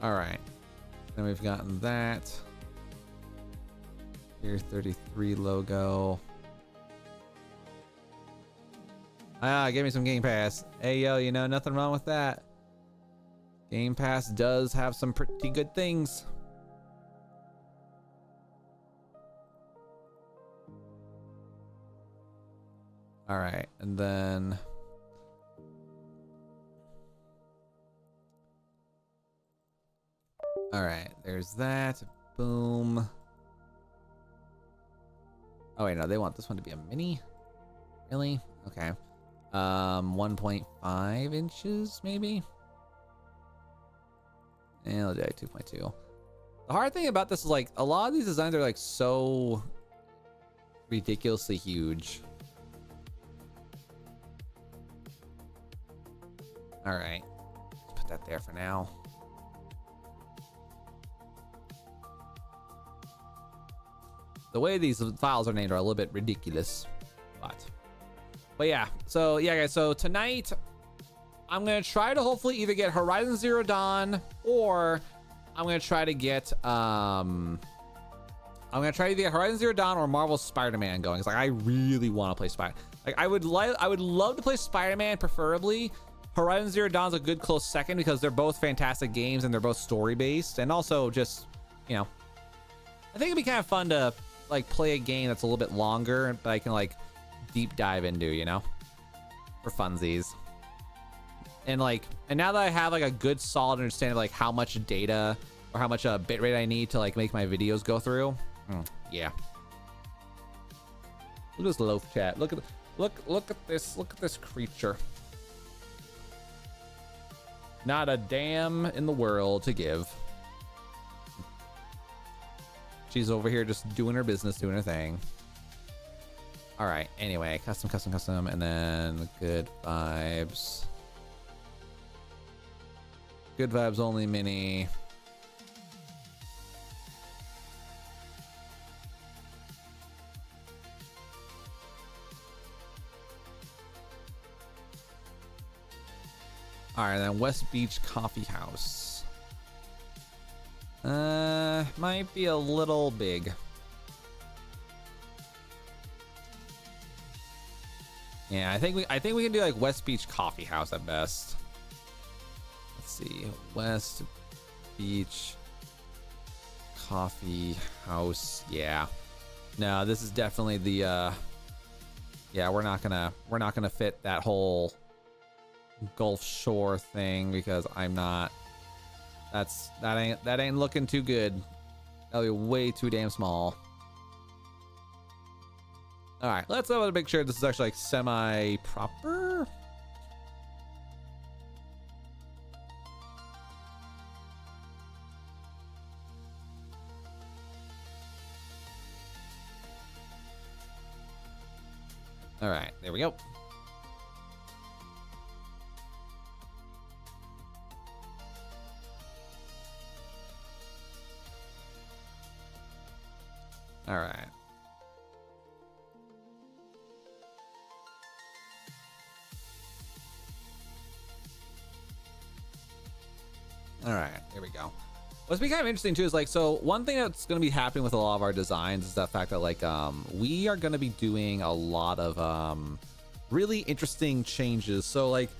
All right, then we've gotten that. Here's 33 logo. Give me some Game Pass. Hey, yo, you know, nothing wrong with that. Game Pass does have some pretty good things. All right, and then... All right, there's that. Boom. Oh, wait, no, they want this one to be a mini? Really? Okay. 1.5 inches, maybe? And I'll do it 2.2. The hard thing about this is, like, a lot of these designs are, like, so ridiculously huge. All right. Let's put that there for now. The way these files are named are a little bit ridiculous, but yeah. So yeah, guys. So tonight, I'm gonna try to hopefully either get Horizon Zero Dawn, or I'm gonna try to get Horizon Zero Dawn or Marvel Spider-Man going. It's like I really want to play Spider. Like I would love to play Spider-Man, preferably. Horizon Zero Dawn's a good close second because they're both fantastic games and they're both story based, and also just, you know, I think it'd be kind of fun to like play a game that's a little bit longer, but I can like deep dive into, you know, for funsies. And like, and now that I have like a good solid understanding of like how much data or how much bitrate I need to like make my videos go through, yeah. Look at this loaf chat. Look at this creature. Not a damn in the world to give. She's over here just doing her business, doing her thing. All right, anyway, custom, and then good vibes. Good vibes only mini. All right, then West Beach Coffee House. Might be a little big. Yeah, I think we can do like West Beach Coffee House at best. Let's see, West Beach Coffee House. Yeah, no, this is definitely the yeah, we're not gonna fit that whole Gulf Shore thing because I'm not. That ain't looking too good. That'll be way too damn small. All right, let's make sure this is actually like semi-proper. All right, there we go. All right. All right, here we go. What's been kind of interesting too is like, so one thing that's going to be happening with a lot of our designs is the fact that like we are going to be doing a lot of really interesting changes. So like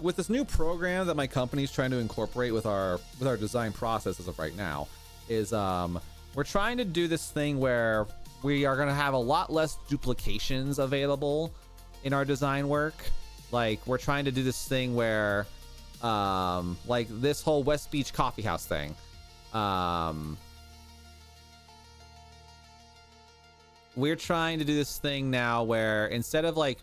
with this new program that my company's trying to incorporate with our design process as of right now is we're trying to do this thing where we are going to have a lot less duplications available in our design work. Like we're trying to do this thing where like this whole West Beach coffee house thing, we're trying to do this thing now where instead of like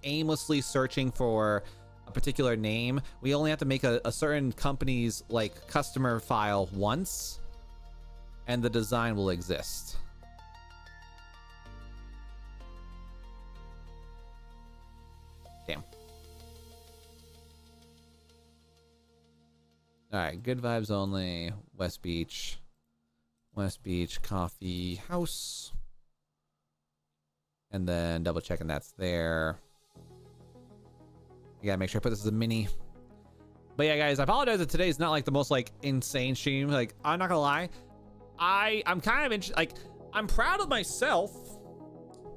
aimlessly searching for a particular name, we only have to make a certain company's like customer file once and the design will exist. Damn. All right, good vibes only. West Beach coffee house, and then double checking that's there. You gotta make sure I put this as a mini. But yeah, guys, I apologize that today's not like the most like insane stream. Like, I'm not gonna lie, I'm kind of interested. Like, I'm proud of myself.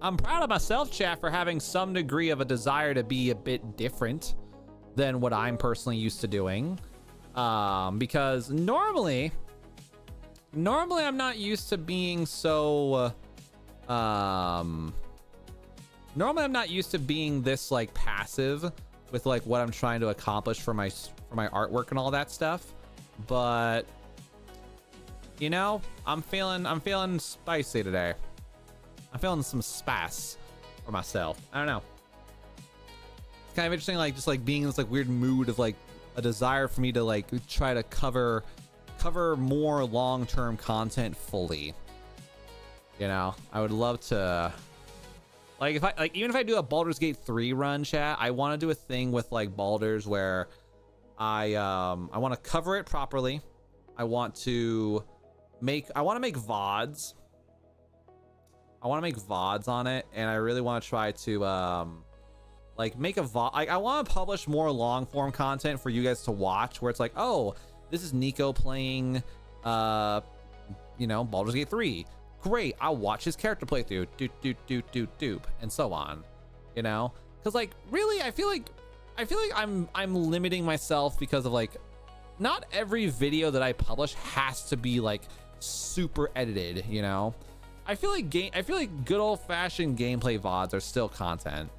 I'm proud of myself, chat, for having some degree of a desire to be a bit different than what I'm personally used to doing. Because normally I'm not used to being so normally I'm not used to being this like passive with like what I'm trying to accomplish for my artwork and all that stuff. But you know, I'm feeling spicy today. I'm feeling some spice for myself. I don't know. It's kind of interesting, like just like being in this like weird mood of like a desire for me to like try to cover more long-term content fully. You know, I would love to like, if I like, even if I do a Baldur's Gate 3 run, chat, I want to do a thing with like Baldur's where I want to cover it properly. I want to make VODs. I want to make VODs on it, and I really want to try to like make a VOD. I want to publish more long form content for you guys to watch, where it's like, oh, this is Nico playing you know, Baldur's Gate 3. Great, I'll watch his character playthrough, doop, and so on. You know, because like really, I feel like I'm limiting myself because of like, not every video that I publish has to be like super edited. You know, I feel like good old fashioned gameplay VODs are still content,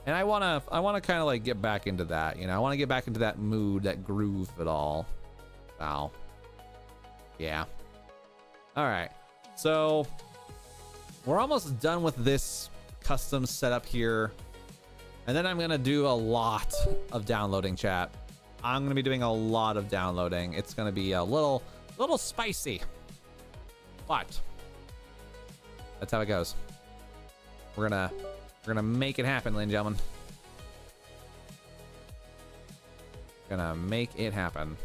and I wanna kind of like get back into that. You know, I want to get back into that mood, that groove of it all. Wow. Yeah. All right. So we're almost done with this custom setup here. And then I'm going to do a lot of downloading, chat. I'm going to be doing a lot of downloading. It's going to be a little spicy, but that's how it goes. We're going to make it happen, ladies and gentlemen. Gonna make it happen.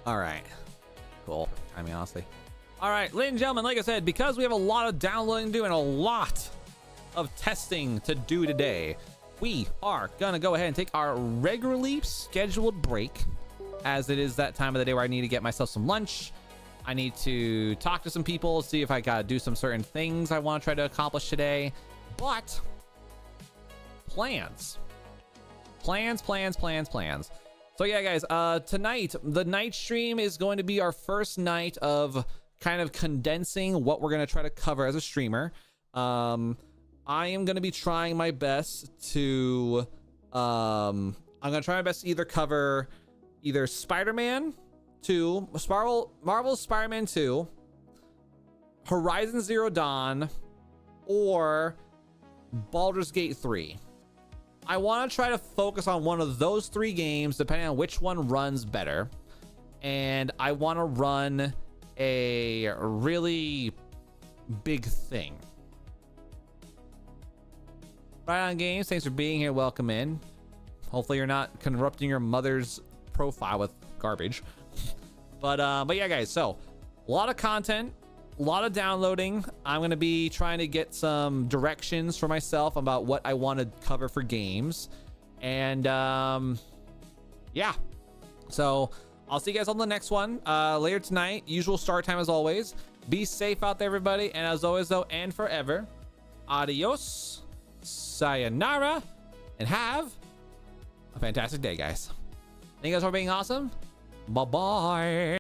All right, cool. I mean, honestly. All right, ladies and gentlemen, like I said, because we have a lot of downloading to do and a lot of testing to do today, we are gonna go ahead and take our regularly scheduled break, as it is that time of the day where I need to get myself some lunch. I need to talk to some people, see if I gotta do some certain things I want to try to accomplish today. But plans. So yeah, guys, tonight, the night stream is going to be our first night of kind of condensing what we're going to try to cover as a streamer. I am going to be trying my best to, I'm going to try my best to either cover either Spider-Man 2, Marvel's Spider-Man 2, Horizon Zero Dawn, or Baldur's Gate 3. I want to try to focus on one of those 3 games, depending on which one runs better. And I want to run a really big thing. Right on Games, thanks for being here. Welcome in. Hopefully you're not corrupting your mother's profile with garbage. But yeah, guys, so a lot of content, a lot of downloading. I'm going to be trying to get some directions for myself about what I want to cover for games. And yeah, so I'll see you guys on the next one later tonight. Usual start time as always. Be safe out there, everybody. And as always, though, and forever, adios, sayonara, and have a fantastic day, guys. Thank you guys for being awesome. Bye-bye.